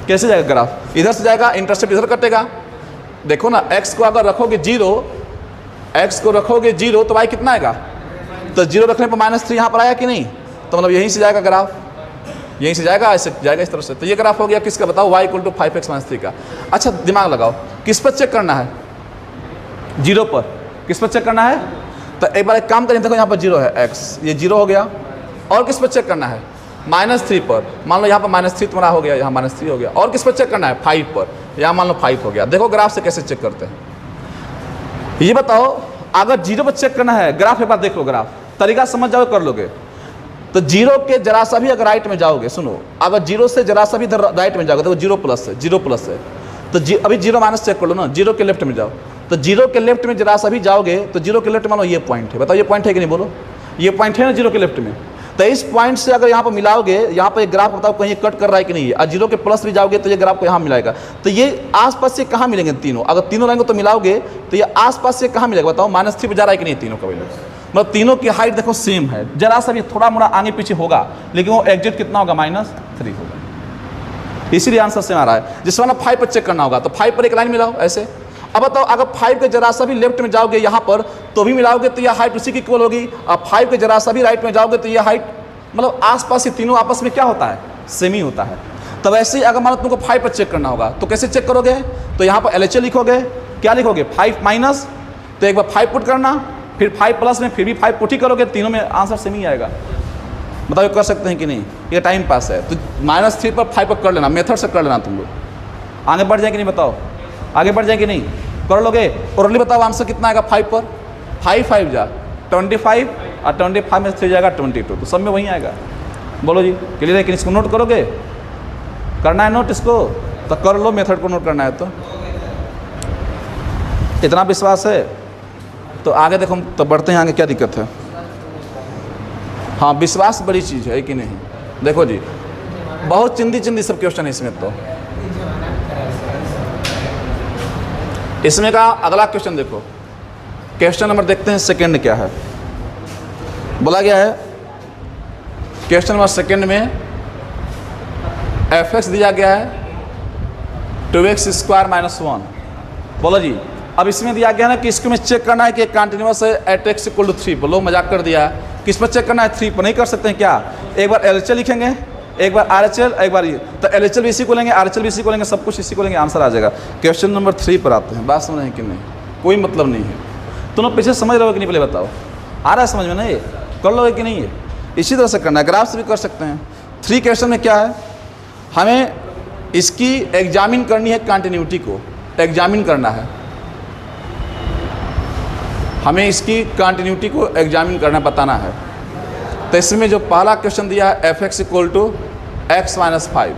कैसे जाएगा ग्राफ, इधर से जाएगा, इंटरसेप्ट इधर कटेगा। देखो ना x को अगर रखोगे 0, x को रखोगे 0 तो y कितना आएगा, तो 0 रखने पर -3 यहाँ पर आया कि नहीं, तो मतलब यहीं से जाएगा ग्राफ, यहीं से जाएगा, ऐसे जाएगा इस तरह से। तो ये ग्राफ हो गया किसका, बताओ, y इक्वल टू 5x - 3 का। अच्छा दिमाग लगाओ, किस पर चेक करना है, 0 पर। किस पर चेक करना है, तो एक बार एक काम करें, देखो यहाँ पर 0 है, x ये 0 हो गया। और किस पर चेक करना है, -3 पर। मान लो यहाँ पर -3 तुम्हारा हो गया, यहाँ -3 हो गया। और किस पर चेक करना है, 5 पर, यहाँ मान लो 5 हो गया। देखो ग्राफ से कैसे चेक करते हैं, ये बताओ। अगर 0 पर चेक करना है, ग्राफ एक बार देख लो, ग्राफ तरीका समझ जाओ, कर लोगे। तो 0 के जरा सा भी अगर राइट में जाओगे, सुनो, अगर 0 से जरा सा भी इधर राइट में जाओगे तो 0 प्लस है, 0 प्लस है। तो अभी 0 माइनस चेक कर लो ना, 0 के लेफ्ट में जाओ। तो 0 के लेफ्ट में जरा सा भी जाओगे तो 0 के लेफ्ट मानो ये पॉइंट है। बताओ ये पॉइंट है कि नहीं, बोलो, ये पॉइंट है ना 0 के लेफ्ट में। तो इस पॉइंट से अगर यहाँ पर मिलाओगे, यहाँ पर एक ग्राफ बताओ कहीं कट कर रहा है कि नहीं है, और 0 के प्लस भी जाओगे तो ये ग्राफ को यहाँ मिलाएगा। तो ये आसपास से कहाँ मिलेंगे तीनों, अगर तीनों रहेंगे तो मिलाओगे तो ये आसपास से कहाँ मिलेगा, बताओ। -3 पर जा रहा है कि नहीं तीनों का वैल्यू, मतलब तीनों की हाइट देखो सेम है, जरा सा भी थोड़ा मोड़ा आगे पीछे होगा लेकिन वो एग्जैक्ट कितना होगा, -3 होगा। इसीलिए आंसर सेम आ रहा है। जिस वरना 5 पर चेक करना होगा तो 5 पर एक लाइन मिलाओ ऐसे। अब बताओ अगर 5 के जरा सा भी लेफ्ट में जाओगे यहाँ पर तो भी मिलाओगे तो यह हाइट उसी की इक्वल होगी। अब 5 के जरा सा भी राइट में जाओगे तो यह हाइट, मतलब आसपास ही तीनों आपस में क्या होता है, सेम ही होता है। तो वैसे ही अगर मान लो तुमको 5 पर चेक करना होगा तो कैसे चेक करोगे, तो यहाँ पर LHL लिखोगे, क्या लिखोगे, 5 माइनस, तो एक बार 5 पुट करना, फिर 5 प्लस में फिर भी 5 पुट ही करोगे, तीनों में आंसर सेम ही आएगा। बताओ कर सकते हैं कि नहीं, ये टाइम पास है। तो -3 पर 5 पर कर लेना, मेथड से कर लेना तुम लोग। आगे बढ़ जाए कि नहीं, बताओ आगे बढ़ जाए कि नहीं, कर लोगे। और अगली बताओ आंसर कितना आएगा 5 पर, 5 5 जा 25 और 25 में 3 जाएगा 22, तो सब में वही आएगा। बोलो जी क्लियर है कि इसको नोट करोगे, करना है नोट इसको, तो कर लो, मेथड को नोट करना है तो इतना विश्वास है। तो आगे देखो, तो बढ़ते हैं आगे, क्या दिक्कत है। हाँ विश्वास बड़ी चीज़ है कि नहीं। देखो जी बहुत चिंदी सब क्वेश्चन है इसमें। तो इसमें का अगला क्वेश्चन देखो, क्वेश्चन नंबर देखते हैं सेकंड क्या है। बोला गया है क्वेश्चन नंबर सेकंड में एफ एक्स दिया गया है 2x स्क्वायर माइनस 1। बोलो जी, अब इसमें दिया गया ना कि इसको में चेक करना है कि कंटिन्यूअस है एट एक्स इक्वल टू 3 पर। लोग मजाक कर दिया, किस पर चेक करना है? 3 पर। नहीं कर सकते हैं क्या? एक बार LHL लिखेंगे, एक बार RHL, एक बार ये, तो LHL भी इसी को लेंगे, RHL भी इसी को लेंगे, सब कुछ इसी को लेंगे, आंसर आ जाएगा। क्वेश्चन नंबर 3 पर आते हैं। बात समझ रहे हैं कि नहीं? कोई मतलब नहीं है। तुम लोग पीछे समझ रहे हो कि नहीं? पहले बताओ, आ रहा है समझ में? नहीं कर लोगे कि नहीं है? इसी तरह से करना है, ग्राफ से भी कर सकते हैं। 3 क्वेश्चन में क्या है, हमें इसकी एग्जामिन करनी है, कंटिन्यूटी को एग्जामिन करना है, हमें इसकी कंटिन्यूटी को एग्जामिन करना, बताना है। तो इसमें जो पहला क्वेश्चन दिया है f x equal to x minus 5,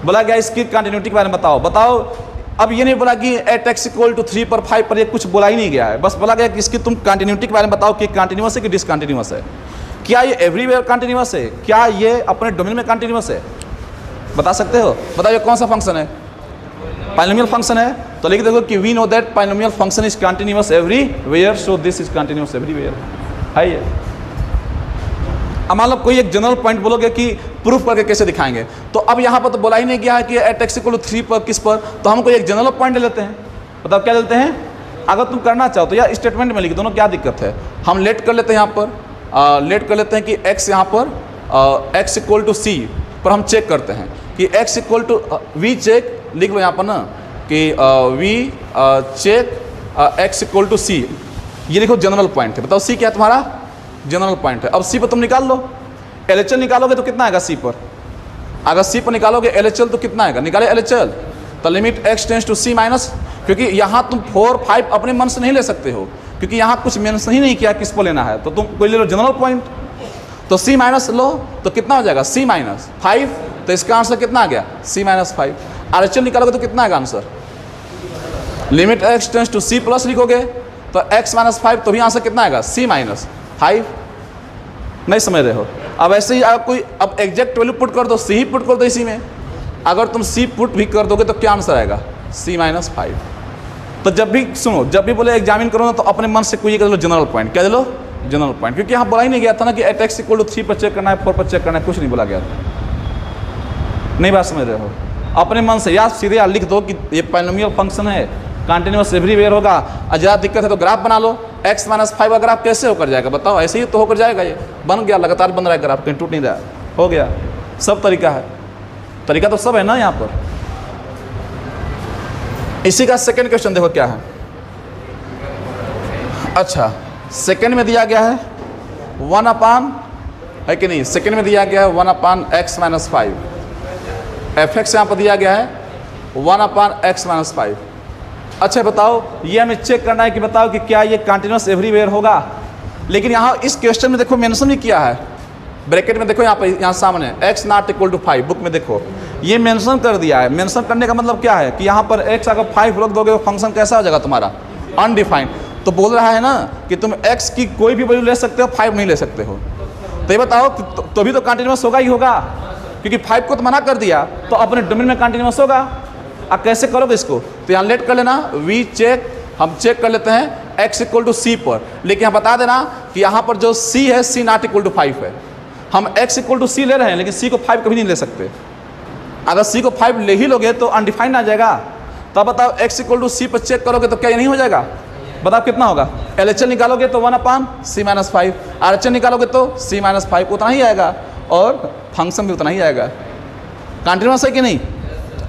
बोला गया इसकी कंटिन्यूटी के बारे में बताओ। अब ये नहीं बोला कि एट एक्स इक्वल टू 3 पर 5 पर, ये कुछ बोला ही नहीं गया है। बस बोला गया कि इसकी तुम कंटिन्यूटी के बारे में बताओ कि कंटिन्यूअस है कि डिसकंटिन्यूअस है, क्या ये एवरीवेयर कंटिन्यूअस है, क्या ये अपने डोमेन में कंटिन्यूअस है, बता सकते हो? बताइए कौन सा फंक्शन है? पॉलिनोमियल फंक्शन है। तो लिख देखो कि we know that polynomial function is continuous everywhere, so this is continuous everywhere है ये। अब मान लो कोई एक जनरल पॉइंट बोलोगे कि प्रूफ करके कैसे दिखाएंगे, तो अब यहाँ पर तो बोला ही नहीं गया है कि एट एक्स इक्वल टू 3 पर, किस पर, तो हम कोई एक जनरल पॉइंट ले लेते हैं। बताओ क्या लेते हैं? अगर तुम करना चाहो तो या स्टेटमेंट में लिख दोनों, क्या दिक्कत है? हम लेट कर लेते हैं यहाँ पर, लेट कर लेते हैं कि एक्स यहाँ पर एक्स इक्वल टू सी पर हम चेक करते हैं कि x equal to we check, लिख लो यहाँ पर ना कि we check x equal to c, ये लिखो जनरल पॉइंट है। बताओ सी क्या है तुम्हारा? जनरल पॉइंट है। अब सी पर तुम निकाल लो, LHL निकालोगे तो कितना आएगा सी पर? अगर सी पर निकालोगे LHL तो कितना आएगा? निकाले LHL, तो limit x tends to c minus, क्योंकि यहाँ तुम 4 5 अपने मन से नहीं ले सकते हो, क्योंकि यहाँ कुछ मेंशन ही नहीं किया किस पर लेना है, तो तुम कोई ले लो जनरल पॉइंट, तो सी माइनस लो तो कितना हो जाएगा? सी माइनस 5, तो इसका आंसर कितना आ गया? सी माइनस 5। RHL निकालोगे तो कितना आएगा answer? Limit x tends to c plus लिखोगे तो x माइनस 5, तो भी आंसर कितना आएगा? सी माइनस 5। नहीं समझ रहे हो? अब ऐसे ही अगर कोई अब एग्जैक्ट वैल्यू पुट कर दो, सी ही पुट कर दो इसी में, अगर तुम सी पुट भी कर दोगे तो क्या आंसर आएगा? सी माइनस 5। तो जब भी सुनो, जब भी बोले एग्जामिन करो ना, तो अपने मन से कोई कर लो जनरल पॉइंट, क्या दे लो? जनरल पॉइंट, क्योंकि यहाँ बोला ही नहीं गया था ना कि एट एक्स इक्वल टू 3 पर चेक करना है, 4 पर चेक करना है, कुछ नहीं बोला गया था। नहीं बात समझ रहे हो? अपने मन से या सीधे लिख दो कि ये पॉलिनोमियल फंक्शन है, कंटिन्यूअस एवरीवेयर होगा। और ज़्यादा दिक्कत है तो ग्राफ बना लो, x माइनस 5 का ग्राफ कैसे होकर जाएगा? बताओ, ऐसे ही तो होकर जाएगा, ये बन गया, लगातार बन रहा है ग्राफ, कहीं टूट नहीं रहा, हो गया। सब तरीका है, तरीका तो सब है ना यहाँ पर। इसी का सेकंड क्वेश्चन देखो क्या है। अच्छा, सेकंड में दिया गया है 1 अपान, है कि नहीं? सेकंड में दिया गया है 1 upon x minus 5, F x यहाँ पर दिया गया है 1 अपान एक्स माइनस 5। अच्छा बताओ, ये हमें चेक करना है कि बताओ कि क्या ये कंटिन्यूअस एवरीवेयर होगा। लेकिन यहाँ इस क्वेश्चन में देखो मेंशन भी किया है, ब्रैकेट में देखो यहाँ पर, यहाँ सामने x not equal to 5, book में देखो ये मेंशन कर दिया है। मेंशन करने का मतलब क्या है कि यहाँ पर x अगर 5 रख दोगे तो फंक्शन कैसा हो जाएगा तुम्हारा? अनडिफाइंड। तो बोल रहा है ना कि तुम x की कोई भी वैल्यू ले सकते हो, 5 नहीं ले सकते हो। तो ये बताओ तो भी तो कंटिन्यूअस होगा ही होगा, क्योंकि 5 को तो मना कर दिया, तो अपने डोमेन में कंटिन्यूअस होगा। अब कैसे करोगे इसको? तो यहाँ लेट कर लेना, वी चेक, हम चेक कर लेते हैं x इक्वल टू सी पर, लेकिन यहाँ बता देना कि यहाँ पर जो c है c नॉट इक्वल टू 5 है। हम x इक्वल टू सी ले रहे हैं, लेकिन c को 5 कभी नहीं ले सकते। अगर c को 5 ले ही लोगे तो अनडिफाइंड आ जाएगा। तो बताओ x इक्वल टू सी पर चेक करोगे तो क्या ये नहीं हो जाएगा? बताओ कितना होगा? LHL निकालोगे तो 1 अपान सी माइनस 5, RHL निकालोगे तो c माइनस 5, उतना ही आएगा और फंक्शन भी उतना ही आएगा। कंटिन्यूअस है कि नहीं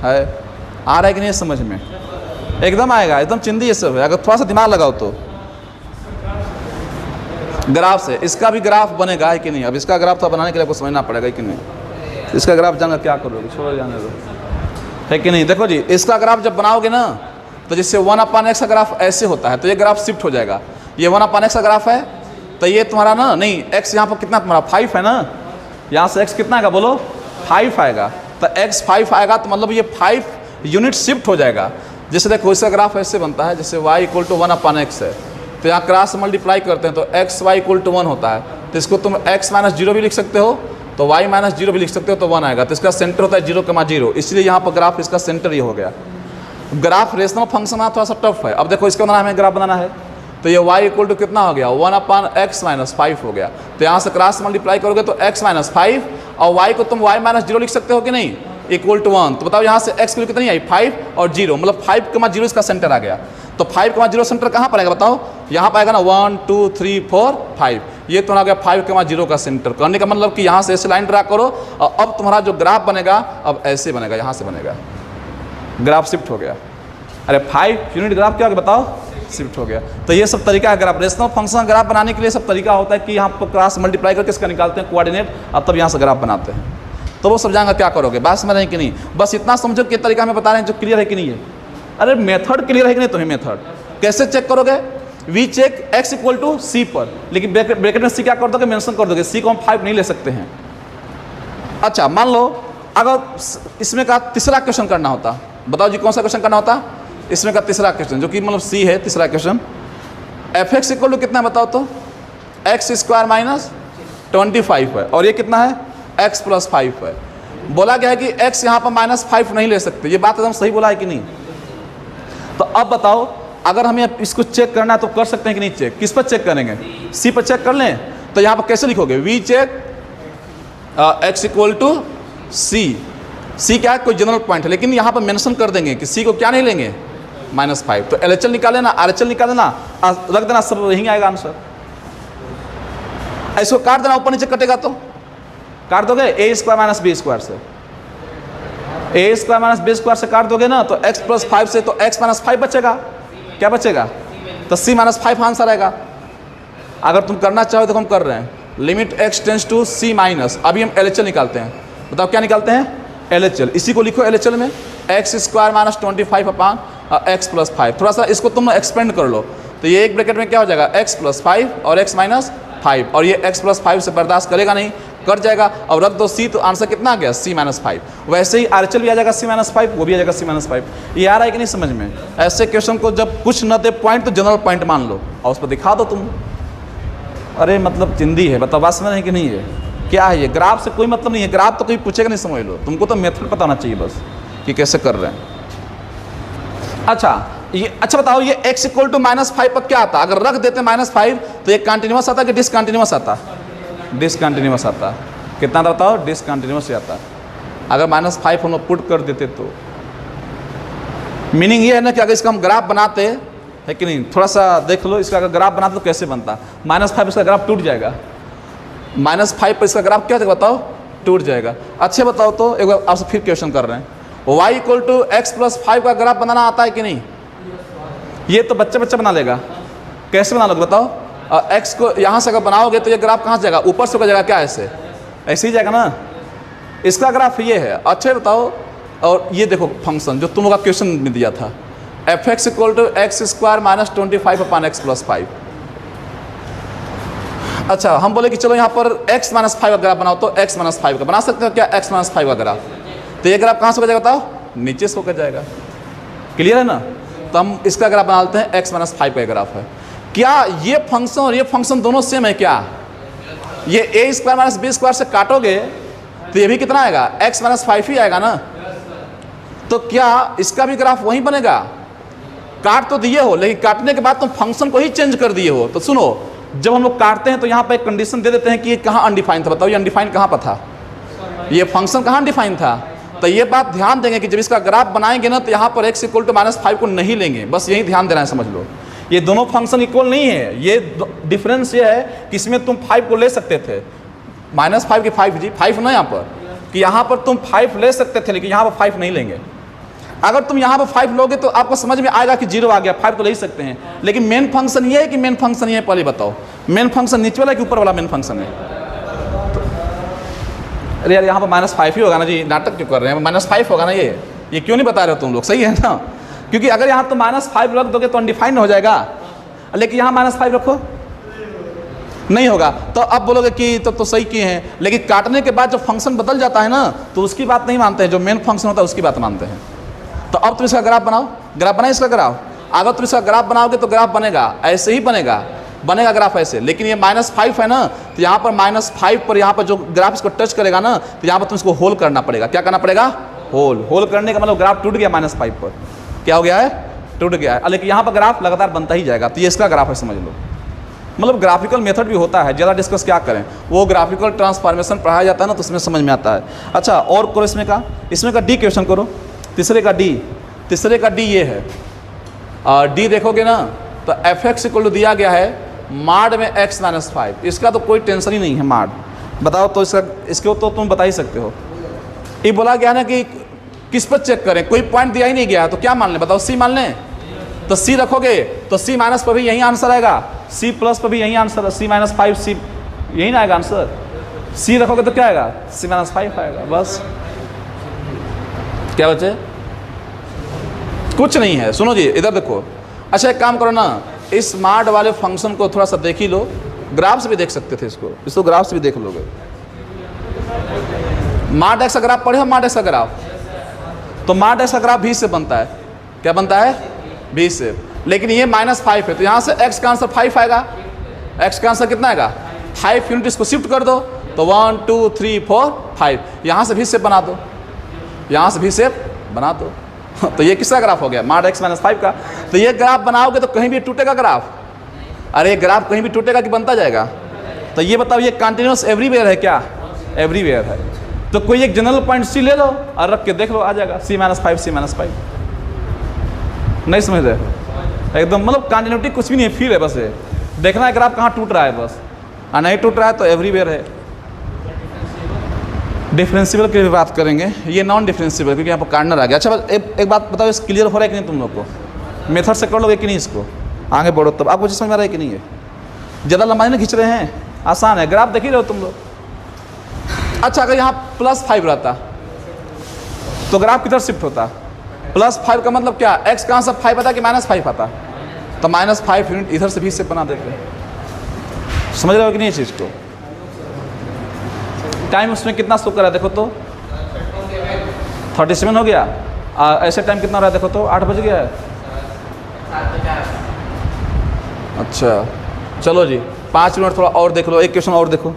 है? आ रहा है कि नहीं समझ में? एकदम आएगा, एकदम चिंदी ये सब है, अगर थोड़ा सा दिमाग लगाओ तो। ग्राफ से इसका भी ग्राफ बनेगा है कि नहीं? अब इसका ग्राफ तो बनाने के लिए आपको समझना पड़ेगा कि नहीं? इसका ग्राफ जानना क्या करोगे, छोड़ो जाने दो, है कि नहीं? देखो जी, इसका ग्राफ जब बनाओगे ना, तो जैसे 1 अपान एक्स का ग्राफ ऐसे होता है, तो ये ग्राफ शिफ्ट हो जाएगा। ये 1 अपान एक्स का ग्राफ है, तो ये तुम्हारा ना, नहीं एक्स यहाँ पर कितना तुम्हारा 5 है ना, यहाँ से एक्स कितना आएगा बोलो? 5 आएगा। तो एक्स 5 आएगा तो मतलब ये 5 यूनिट शिफ्ट हो जाएगा। जैसे देखो इसका ग्राफ ऐसे बनता है, जैसे y equal to 1 upon x है, तो यहाँ क्रॉस मल्टीप्लाई करते हैं तो एक्स वाई इक्वल टू 1 होता है। तो इसको तुम x माइनस 0 भी लिख सकते हो, तो y माइनस 0 भी लिख सकते हो, तो 1 आएगा। तो इसका सेंटर होता है 0,0, इसलिए यहाँ पर ग्राफ इसका सेंटर ये हो गया। ग्राफ रेशनल फंक्शन थोड़ा सा टफ है। अब देखो इसका बनाना हमें ग्राफ बनाना है, तो ये y इक्वल टू कितना हो गया 1/x माइनस 5 हो गया। तो यहाँ से क्रॉस मल्टीप्लाई करोगे तो x माइनस 5 और y को तुम y माइनस 0 लिख सकते हो कि नहीं, इक्वल टू 1। तो बताओ यहाँ से x की वैल्यू कितनी आई 5 और 0, मतलब 5,0 इसका सेंटर आ गया। तो 5,0 सेंटर कहाँ पर आएगा बताओ, यहाँ पर आएगा ना 1 2 3 4 5, ये तुम्हारा गया 5,0 का सेंटर। करने का मतलब कि यहाँ से ऐसे लाइन ड्रा करो और अब तुम्हारा जो ग्राफ बनेगा अब ऐसे बनेगा, यहाँ से बनेगा, ग्राफ शिफ्ट हो गया। अरे 5 यूनिट ग्राफ क्या हो गया बताओ, शिफ्ट हो गया। तो ये सब तरीका है ग्राफ, रेशनल फंक्शन ग्राफ बनाने के लिए सब तरीका होता है कि यहाँ पर क्रॉस मल्टीप्लाई करके इसका निकालते हैं कोऑर्डिनेट, अब तब यहाँ से ग्राफ बनाते हैं। तो वो सब जाएंगे क्या करोगे, बात समझ रहे हैं कि नहीं, बस इतना समझो कि तरीका हमें बता रहे हैं जो क्लियर है कि नहीं है। अरे मेथड क्लियर है कि नहीं, तुम्हें मेथड कैसे चेक करोगे, we check x equal to c पर, लेकिन ब्रैकेट में सी क्या कर दोगे, मेंशन कर दोगे, सी को हम 5 नहीं ले सकते हैं। अच्छा मान लो अगर इसमें का तीसरा क्वेश्चन करना होता, बताओ जी कौन सा क्वेश्चन करना होता, इसमें का तीसरा क्वेश्चन जो कि मतलब सी है तीसरा question, f x equal to कितना बताओ तो एक्स स्क्वायर माइनस 25 है और ये कितना है x प्लस 5 है। बोला गया है कि x यहाँ पर -5 नहीं ले सकते, ये बात एकदम सही बोला है कि नहीं। तो अब बताओ अगर हमें इसको चेक करना है तो कर सकते हैं कि नहीं चेक, किस पर चेक करेंगे, सी पर चेक कर लें। तो यहाँ पर कैसे लिखोगे, we check x equal to c क्या है कोई जनरल पॉइंट है, लेकिन यहाँ पर मेंशन कर देंगे कि सी को क्या नहीं लेंगे -5। तो LHL निकाले ना, RHL निकाल देना, रख देना, सब यही आएगा आंसर। इसको काट देना, ऊपर नीचे कटेगा तो काट दोगे a square minus b square से, a square minus b square से काट दोगे ना तो x प्लस 5 से तो x माइनस 5 बचेगा, क्या बचेगा तो c माइनस 5 आंसर आएगा। अगर तुम करना चाहो तो हम कर रहे हैं, limit x tends to c minus, अभी हम LHL निकालते हैं, बताओ क्या निकालते हैं LHL, इसी को लिखो LHL में x स्क्वायर माइनस 25 अपान x प्लस 5। थोड़ा सा इसको तुम एक्सपेंड कर लो तो ये एक ब्रैकेट में क्या हो जाएगा x प्लस 5 और x माइनस 5, और ये x प्लस 5 से बर्दाश्त करेगा नहीं, कर जाएगा, और रख दो c, तो आंसर कितना आ गया c माइनस 5। वैसे ही RHL भी आ जाएगा c माइनस 5, वो भी आ जाएगा c माइनस 5। ये आ रहा है कि नहीं समझ में, ऐसे क्वेश्चन को जब कुछ न दे पॉइंट तो जनरल पॉइंट मान लो और उस पर दिखा दो तुम। अरे मतलब चिंदी है, बताओ बात समझ रहे हैं कि नहीं है, क्या है ये, ग्राफ से कोई मतलब नहीं है, ग्राफ तो कोई पूछेगा नहीं, समझ लो, तुमको तो मेथड पता होना चाहिए बस कि कैसे कर रहे हैं। अच्छा बताओ ये x इक्वल टू -5 पर क्या आता, अगर रख देते -5 तो ये कंटिन्यूस आता कि डिसकंटिन्यूस आता, डिसकंटिन्यूस आता, कितना आता बताओ डिसकंटिन्यूस आता। अगर -5 हम लोग पुट कर देते तो मीनिंग ये है ना कि अगर इसका हम ग्राफ बनाते है कि नहीं, थोड़ा सा देख लो, इसका अगर ग्राफ बनाते तो कैसे बनता, -5 इसका ग्राफ टूट जाएगा, -5 पर इसका ग्राफ क्या बताओ टूट जाएगा। अच्छे बताओ तो एक बार आपसे फिर क्वेश्चन कर रहे हैं, y equal to x plus 5 का ग्राफ बनाना आता है कि नहीं, ये तो बच्चा बना लेगा, कैसे बना लोगे बताओ, x को यहाँ से अगर बनाओगे तो ये ग्राफ कहाँ से जाएगा, ऊपर से होगा जाएगा क्या, ऐसे ही जाएगा ना, इसका ग्राफ ये है। अच्छे बताओ, और ये देखो फंक्शन जो तुम लोग का क्वेश्चन में दिया था, f x equal to x square minus 25 upon x plus 5। अच्छा हम बोले कि चलो यहाँ पर x माइनस 5 का ग्राफ बनाओ, तो x माइनस 5 का बना सकते हो क्या, x माइनस 5 का ग्राफ, तो ये ग्राफ कहाँ से हो जाएगा बताओ, नीचे से होकर जाएगा, क्लियर है ना। तो हम इसका ग्राफ बना लेते हैं, x माइनस 5 का ग्राफ है। क्या ये फंक्शन और ये फंक्शन दोनों सेम है क्या, ये a square minus b square से काटोगे तो ये भी कितना आएगा, x माइनस 5 ही आएगा ना। तो क्या इसका भी ग्राफ वही बनेगा, काट तो दिए हो लेकिन काटने के बाद तुम फंक्शन को ही चेंज कर दिए हो। तो सुनो, जब हम लोग काटते हैं तो यहाँ पर एक कंडीशन दे देते हैं कि ये कहाँ अनडिफाइन था, बताओ ये अनडिफाइन कहाँ पर था, ये फंक्शन कहाँ अनडिफाइन था। तो ये बात ध्यान देंगे कि जब इसका ग्राफ बनाएंगे ना तो यहाँ पर x इक्वल टू -5 को नहीं लेंगे, बस यही ध्यान देना है, समझ लो ये दोनों फंक्शन इक्वल नहीं है। ये डिफरेंस ये है कि इसमें तुम 5 को ले सकते थे, -5 की 5 जी 5 ना यहाँ पर, कि यहाँ पर तुम 5 ले सकते थे लेकिन यहाँ पर 5 नहीं लेंगे। अगर तुम यहाँ पर 5 लोगे तो आपको समझ में आएगा कि 0 आ गया, 5 तो ले ही सकते हैं। लेकिन मेन फंक्शन ये है कि मेन फंक्शन ये है, पहले बताओ मेन फंक्शन नीचे वाला कि ऊपर वाला मेन फंक्शन है। अरे यार यहाँ पर -5 ही होगा ना जी, नाटक क्यों कर रहे हैं, -5 होगा ना, ये क्यों नहीं बता रहे हो तुम लोग, सही है ना, क्योंकि अगर यहाँ तो -5 रख दोगे तो अनडिफाइंड हो जाएगा, लेकिन यहाँ -5 रखो नहीं होगा। तो अब बोलोगे कि तब तो सही किए हैं, लेकिन काटने के बाद जब फंक्शन बदल जाता है ना तो उसकी बात नहीं मानते हैं, जो मेन फंक्शन होता है उसकी बात मानते हैं। तो अब तुम इसका ग्राफ बनाओ, ग्राफ बनाए इसका ग्राफ, अगर तुम इसका ग्राफ बनाओगे तो ग्राफ बनेगा ऐसे ही बनेगा ग्राफ ऐसे, लेकिन ये -5 है ना, तो यहाँ पर -5 पर यहाँ पर जो ग्राफ इसको टच करेगा ना तो यहाँ पर तुम इसको होल करना पड़ेगा। क्या करना पड़ेगा, होल करने का मतलब ग्राफ टूट गया, -5 पर क्या हो गया है, टूट गया है, लेकिन यहाँ पर ग्राफ लगातार बनता ही जाएगा। तो ये इसका ग्राफ है, समझ लो। मतलब ग्राफिकल मेथड भी होता है, ज़्यादा डिस्कस क्या करें, वो ग्राफिकल ट्रांसफॉर्मेशन पढ़ाया जाता है ना, तो उसमें समझ में आता है। अच्छा, और करो इसमें का डी क्वेश्चन करो, तीसरे का डी ये है। डी देखोगे ना तो एफ एक्स इक्वल टू दिया गया है माड में x माइनस 5। इसका तो कोई टेंशन ही नहीं है माड। बताओ तो इसको तो तुम बता ही सकते हो। ये बोला गया ना कि किस पर चेक करें, कोई पॉइंट दिया ही नहीं गया है, तो क्या मान लें, बताओ सी मान लें। तो सी रखोगे तो सी माइनस पर भी यही आंसर आएगा, सी प्लस पर भी यही आंसर, सी माइनस 5 सी यही ना आएगा आंसर। सी रखोगे तो क्या आएगा, सी माइनस 5 आएगा, बस। क्या बचे, कुछ नहीं है। सुनो जी, इधर देखो। अच्छा, एक काम करो ना, इस माड वाले फंक्शन को थोड़ा सा देख ही लो, ग्राफ से भी देख सकते थे इसको ग्राफ से भी देख लोगे। माड एक्स का ग्राफ पढ़े हो, माड एक्स का ग्राफ, तो माड एक्स का ग्राफ भी से बनता है। क्या बनता है, भी से। लेकिन ये -5 है, तो यहाँ से x का आंसर 5 आएगा। x का आंसर कितना आएगा, 5 यूनिट। इसको शिफ्ट कर दो तो 1 2 3 4 5, यहाँ से भी शेप बना दो, यहाँ से भी शेप बना दो। तो ये किसका ग्राफ हो गया, माड x माइनस 5 का। तो ये ग्राफ बनाओगे तो कहीं भी टूटेगा ग्राफ। अरे ग्राफ कहीं भी टूटेगा कि बनता जाएगा। तो ये बताओ, ये कंटिन्यूस एवरीवेयर है क्या, एवरीवेयर है। तो कोई एक जनरल पॉइंट सी ले लो और रख के देख लो, आ जाएगा c माइनस 5 c माइनस 5। नहीं समझ रहे एकदम, मतलब कंटिन्यूटी कुछ भी नहीं है, फील है बस। ये देखना है ग्राफ कहाँ टूट रहा है बस, और नहीं टूट रहा है तो एवरीवेयर है। डिफरेंशियल की भी बात करेंगे, ये नॉन डिफरेंशियल क्योंकि यहाँ पर कार्नर आ गया। अच्छा, एक बात बताओ, इस क्लियर हो रहा है कि नहीं तुम लोग को, मेथड से कर लोगे कि नहीं, इसको आगे बढ़ो तब आपको समझ में आ रहा है कि नहीं है। ज़्यादा लंबाई नहीं खींच रहे हैं, आसान है, ग्राफ देख ही रहे हो तुम लोग। अच्छा, अगर यहाँ +5 रहता तो ग्राफ किधर शिफ्ट होता, +5 का मतलब क्या, x का आंसर 5 आता कि -5 आता, तो -5 यूनिट इधर से भी से बना देते। समझ रहे हो कि नहीं चीज़ को। टाइम उसमें कितना शो कर रहा है देखो तो, 37 हो गया। ऐसे टाइम कितना हो रहा है देखो तो, 8 बज गया है। अच्छा चलो जी, 5 मिनट थोड़ा और देख लो, एक क्वेश्चन और देखो।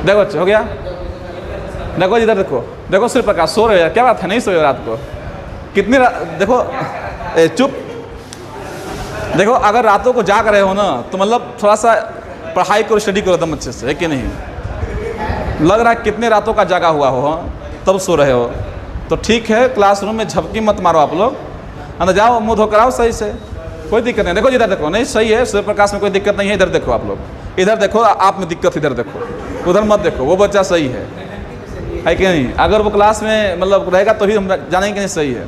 देखो अच्छा हो गया, देखो इधर देखो, देखो सूर्य प्रकाश सो रहे हो, क्या बात है, नहीं सोए रात को कितनी देखो चुप। देखो अगर रातों को जाग रहे हो ना, तो मतलब थोड़ा सा पढ़ाई करो, स्टडी करो एकदम अच्छे से, है कि नहीं। लग रहा है कितने रातों का जागा हुआ हो, तब सो रहे हो, तो ठीक है, क्लासरूम में झपकी मत मारो आप लोग, अंदर जाओ, मुँह धोकर आओ सही से, कोई दिक्कत नहीं। देखो इधर देखो, नहीं सही है, सूर्य प्रकाश में कोई दिक्कत नहीं है। इधर देखो आप लोग, इधर देखो, आप में दिक्कत, इधर देखो, उधर मत देखो, वो बच्चा सही है कि नहीं। अगर वो क्लास में मतलब रहेगा तो ही हम जानेंगे कि नहीं सही है,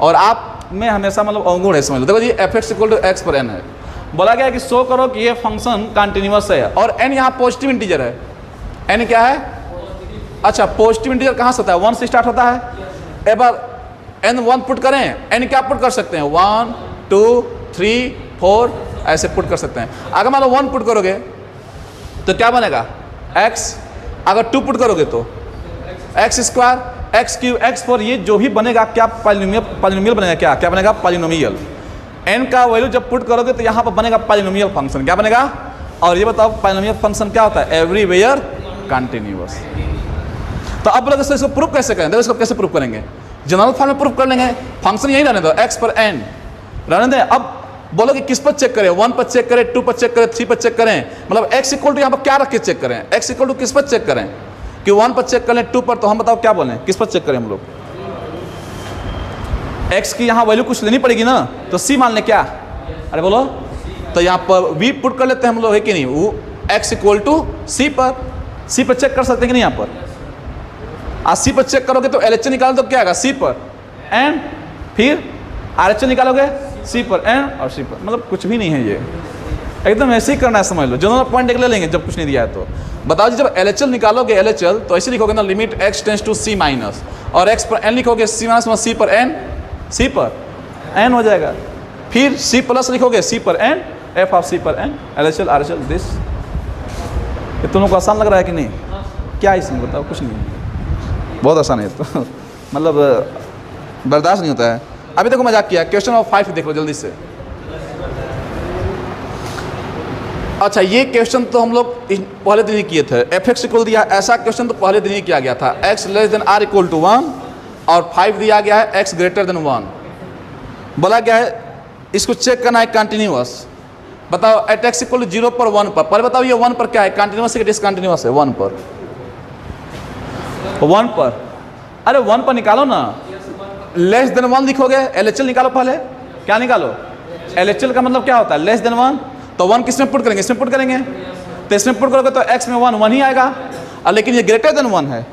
और आप में हमेशा मतलब अवगुण है, समझ लो। देखो जी, f(x) = x पर n है, बोला गया है कि शो करो कि ये फंक्शन कंटिन्यूअस है, और n यहाँ पॉजिटिव इंटीजर है। n क्या है, अच्छा पॉजिटिव इंटीजर कहाँ से होता है, 1 से स्टार्ट होता है। एक बार n 1 पुट करें, n क्या पुट कर सकते हैं, 1 2 3 4 ऐसे पुट कर सकते हैं। अगर मान लो 1 पुट करोगे तो क्या बनेगा, x। अगर 2 पुट करोगे तो x², x³ x4, ये जो भी बनेगा क्या, पॉलिनोमियल बनेगा। क्या बनेगा, पॉलिनोमियल। n का वैल्यू जब पुट करोगे तो यहाँ पर बनेगा पॉलिनोमियल फंक्शन। क्या बनेगा, और ये बताओ पॉलिनोमियल फंक्शन क्या होता है, एवरीवेयर कंटिन्यूअस। तो अब लोग इसको प्रूफ कैसे करें, देखो इसको कैसे प्रूफ करेंगे, जनरल फॉर्म में प्रूफ कर लेंगे। फंक्शन यही रहने दो, x पर n रहने दें। अब बोलो कि किस पर चेक करें, 1 पर चेक करें, 2 पर चेक करें, 3 पर चेक करें, मतलब x = यहाँ पर क्या रख के चेक करें, x = किस पर चेक करें, कि 1 पर चेक करें, 2 पर, तो हम बताओ क्या बोलें, किस पर चेक करें हम लोग। x की यहाँ वैल्यू कुछ लेनी पड़ेगी ना, तो c मान लें क्या, अरे बोलो, तो यहाँ पर v पुट कर लेते हैं हम लोग, है कि नहीं। वो x = c पर चेक कर सकते हैं कि नहीं, यहाँ पर c पर चेक करोगे तो LHS निकाल दो, क्या आएगा, c पर n, फिर RHS निकालोगे c पर n और c पर, मतलब कुछ भी नहीं है, ये एकदम ऐसे ही करना है, समझ लो। जनरल पॉइंट एक ले लेंगे जब कुछ नहीं दिया है तो। बताओ जी, जब LHL निकालोगे, LHL तो ऐसे लिखोगे ना, limit x tends to c minus, और x पर n लिखोगे, c माइनस में c पर n, c पर n हो जाएगा। फिर c प्लस लिखोगे, c पर n, f ऑफ c पर n, LHL RHL दिस। ये तुम लोग को आसान लग रहा है कि नहीं, क्या इसमें बताओ, कुछ नहीं, बहुत आसान है तो मतलब बर्दाश्त नहीं होता है। अभी देखो मजाक किया, क्वेश्चन नंबर 5 देख लो जल्दी से। अच्छा, ये क्वेश्चन तो हम लोग पहले दिन ही किए थे, f(x) दिया, ऐसा क्वेश्चन तो पहले दिन ही किया गया था। x < r = 1 और 5 दिया गया है x < 1। बोला क्या है, इसको चेक करना है कंटिन्यूअस। बताओ एट एक्स इक्वल टू 0 पर 1 पर, पहले बताओ ये 1 पर क्या है, कंटिन्यूअस है कि डिसकंटिन्यूअस है? 1 पर, 1 पर, अरे 1 पर निकालो ना, लेस देन 1 लिखोगे, LHL निकालो पहले, क्या निकालो? LHL का मतलब क्या होता है? लेस देन 1, तो 1 किस में पुट करेंगे? इसमें पुट करेंगे, तो इसमें पुट करोगे तो x में 1 ही आएगा, और लेकिन ये ग्रेटर देन 1 है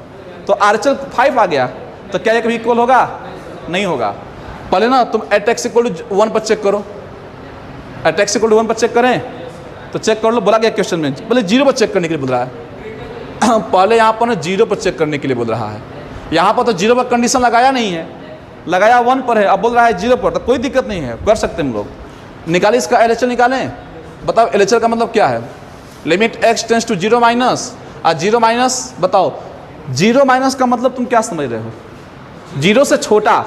तो RHL 5 आ गया, तो क्या ये कभी इक्वल होगा? नहीं होगा। पहले ना तुम एट एक्स इक्वल टू 1 पर चेक करो, एट एक्स इक्वल टू 1 पर चेक करें तो चेक कर लो। बोला गया क्वेश्चन में पहले 0 पर चेक करने के लिए बोल रहा है पहले यहाँ पर ना 0 पर चेक करने के लिए बोल रहा है, यहाँ पर तो 0 पर कंडीशन लगाया नहीं है, लगाया 1 पर है, अब बोल रहा है 0 पर, तो कोई दिक्कत नहीं है, कर सकते हम लोग। निकालिए इसका LHL निकालें। बताओ LHL का मतलब क्या है? Limit x tends to 0 minus, और 0 माइनस, बताओ 0 माइनस का मतलब तुम क्या समझ रहे हो? 0 से छोटा,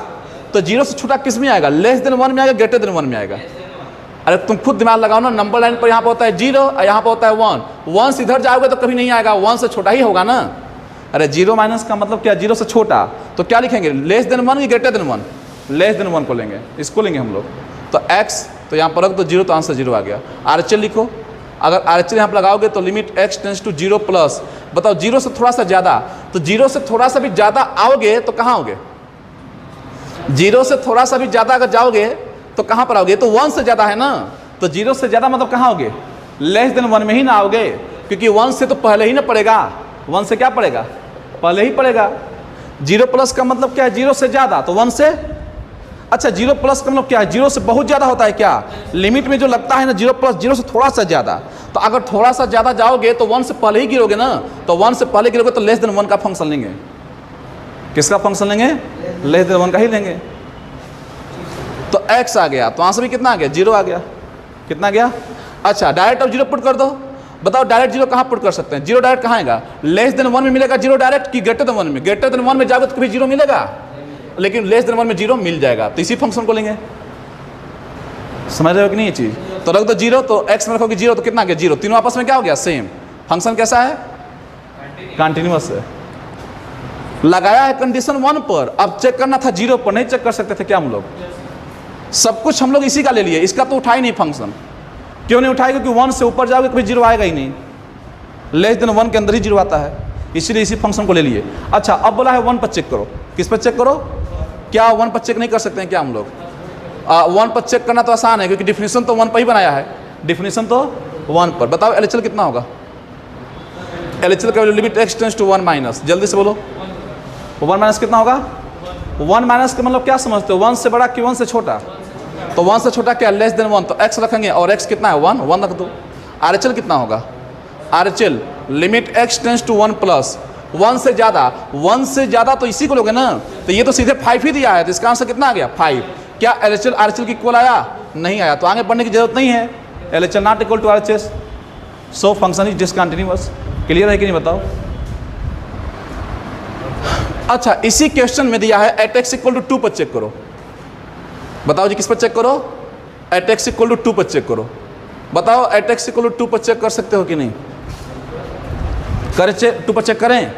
तो 0 से छोटा किस में आएगा? लेस देन 1 में आएगा, ग्रेटर देन 1 में आएगा? अरे तुम खुद दिमाग लगाओ ना, नंबर लाइन पर यहाँ पर होता है 0 और यहाँ पर होता है 1, 1 से इधर जाओगे तो कभी नहीं आएगा, 1 से छोटा ही होगा ना। अरे 0 माइनस का मतलब क्या? 0 से छोटा, तो क्या लिखेंगे? लेस देन 1 या ग्रेटर देन 1? लेस देन 1 को लेंगे, इसको लेंगे हम लोग। तो x तो यहाँ पर रख दो 0, तो आंसर 0 आ गया। RHL लिखो, अगर RHL यहाँ पर लगाओगे तो limit x tends to 0 plus, बताओ 0 से थोड़ा सा ज़्यादा, तो 0 से थोड़ा सा भी ज़्यादा आओगे तो कहाँ आओगे? 0 से थोड़ा सा भी ज़्यादा अगर जाओगे तो कहाँ पर आओगे? तो 1 से ज़्यादा है ना, तो 0 से ज़्यादा मतलब कहाँ आओगे? लेस देन 1 में ही ना आओगे, क्योंकि 1 से तो पहले ही ना पड़ेगा, 1 से क्या पड़ेगा? पहले ही पड़ेगा। 0 प्लस का मतलब क्या है? 0 से ज़्यादा, तो 1 से, अच्छा 0 प्लस का मतलब क्या है? 0 से बहुत ज़्यादा होता है क्या? लिमिट में जो लगता है ना 0 प्लस, 0 से थोड़ा सा ज़्यादा, तो अगर थोड़ा सा ज़्यादा जाओगे तो 1 से पहले ही गिरोगे ना, तो 1 से पहले गिरोगे तो लेस देन 1 का फंक्शन लेंगे। किसका फंक्शन लेंगे? लेस देन 1 का ही लेंगे। तो x आ गया, तो आंसर भी कितना आ गया? 0 आ गया। कितना आ गया? अच्छा डायरेक्ट अब 0 पुट कर दो। बताओ डायरेक्ट 0 कहाँ पुट कर सकते हैं? 0 डायरेक्ट कहाँ आएगा? लेस देन 1 में मिलेगा 0 डायरेक्ट, कि ग्रेटर देन 1 में? ग्रेटर देन 1 में जाओगे तो कभी 0 मिलेगा, लेकिन लेस देन 1 में 0 मिल जाएगा, तो इसी फंक्शन को लेंगे। समझ रहे हो कि नहीं ये चीज़? तो रख दो 0, तो x में रखोगे 0 तो कितना आ गया? 0। तीनों आपस में क्या हो गया? सेम। फंक्शन कैसा है? कंटिन्यूअस है। लगाया है कंडीशन 1 पर, अब चेक करना था 0 पर, नहीं चेक कर सकते थे क्या हम लोग? सब कुछ हम लोग इसी का ले लिए, इसका तो उठा ही नहीं फंक्शन। क्यों नहीं उठाएगा? क्योंकि 1 से ऊपर जाओगे कभी 0 आएगा ही नहीं, लेस देन 1 के अंदर ही 0 आता है, इसीलिए इसी फंक्शन को ले लिए। अच्छा अब बोला है 1 पर चेक करो, किस पर चेक करो? क्या 1 पर चेक नहीं कर सकते हैं क्या हम लोग? 1 पर चेक करना तो आसान है, क्योंकि डिफिनीशन तो 1 पर ही बनाया है, डिफिनीशन तो 1 पर। बताओ LHL कितना होगा? LHL का limit x tends to 1 minus, जल्दी से बोलो 1 माइनस कितना होगा? 1 माइनस का मतलब क्या समझते हो? 1 से बड़ा कि 1 से छोटा? तो 1 से छोटा क्या? लेस देन 1, तो x रखेंगे, और x कितना है? 1 रख दो। RHL कितना होगा? RHL limit x tends to 1 plus, 1 से ज़्यादा, 1 से ज़्यादा तो इसी को लोगे ना, तो ये तो सीधे 5 ही दिया है, तो इसका आंसर कितना आ गया? 5। क्या LHL RHL की इक्वल आया? नहीं आया, तो आगे बढ़ने की जरूरत नहीं है। LHL not equal to RHS, so function is discontinuous. Clear है कि नहीं बताओ? अच्छा इसी क्वेश्चन में दिया है एट एक्स इक्वल टू 2 पर चेक करो। बताओ जी किस पर चेक करो? एट एक्स इक्वल टू 2 पर चेक करो। बताओ एट एक्स इक्वल टू 2 पर चेक कर सकते हो कि नहीं? करें 2 पर चेक करें?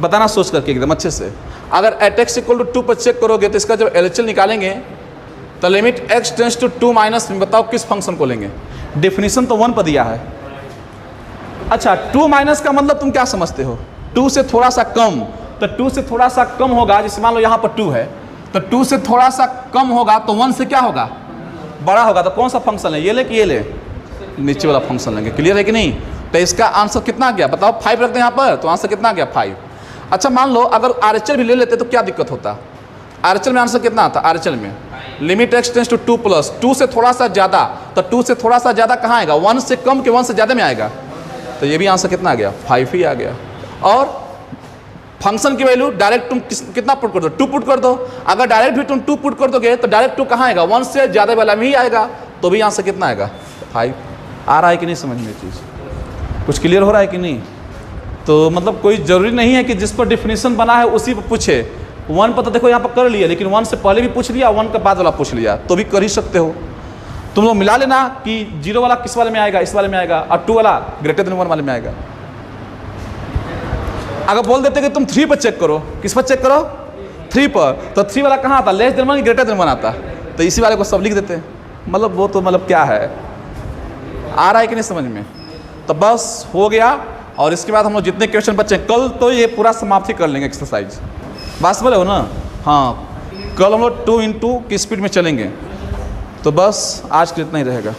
बताना सोच करके एकदम अच्छे से। अगर एट एक्स इक्वल टू 2 पर चेक करोगे तो इसका जब LHL निकालेंगे तो limit x tends to 2 minus में बताओ किस फंक्शन को लेंगे? डिफिनीशन तो 1 पर दिया है। अच्छा 2 माइनस का मतलब तुम क्या समझते हो? 2 से थोड़ा सा कम, तो 2 से थोड़ा सा कम होगा, जैसे मान लो यहाँ पर 2 है, तो 2 से थोड़ा सा कम होगा तो 1 से क्या होगा? बड़ा होगा। तो कौन सा फंक्शन है? ये ले कि ये ले? नीचे वाला फंक्शन लेंगे। क्लियर है कि नहीं? तो इसका आंसर कितना आ गया? बताओ 5 रखते हैं यहाँ पर, तो आंसर कितना आ गया? 5। अच्छा मान लो अगर RHL भी ले लेते तो क्या दिक्कत होता? RHL में आंसर कितना आता? RHL में limit x tends to 2 plus, 2 से थोड़ा सा ज़्यादा, तो 2 से थोड़ा सा ज़्यादा कहाँ आएगा? 1 से कम के 1 से ज़्यादा में आएगा, तो ये भी आंसर कितना आ गया? 5 ही आ गया। और फंक्शन की वैल्यू डायरेक्ट तुम कितना पुट कर दो? 2 पुट कर दो। अगर डायरेक्ट भी तुम 2 पुट कर दोगे तो डायरेक्ट 2 कहाँ आएगा? 1 से ज़्यादा वाला में ही आएगा, तो भी आंसर कितना आएगा? 5। आ रहा है कि नहीं समझ में चीज़? कुछ क्लियर हो रहा है कि नहीं? तो मतलब कोई ज़रूरी नहीं है कि जिस पर डिफिनीशन बना है उसी पर पूछे। 1 पर तो देखो यहाँ पर कर लिया, लेकिन 1 से पहले भी पूछ लिया, 1 के बाद वाला पूछ लिया, तो भी कर ही सकते हो। तुम लोग मिला लेना कि 0 वाला किस वाले में आएगा? इस वाले में आएगा, और 2 वाला ग्रेटर देन 1 वाले में आएगा। अगर बोल देते कि तुम 3 पर चेक करो, किस पर चेक करो? 3 पर, तो 3 वाला कहाँ आता? लेस देन 1 ग्रेटर देन 1 आता, तो तो इसी वाले को सब लिख देते हैं, मतलब वो तो मतलब क्या है, आ रहा है कि नहीं समझ में। तो बस हो गया। और इसके बाद हम लोग जितने क्वेश्चन बच्चे हैं कल तो ये पूरा समाप्ति कर लेंगे एक्सरसाइज, बात समझ हो ना। हाँ, कल हम लोग 2 into की स्पीड में चलेंगे। तो बस आज के इतना ही रहेगा।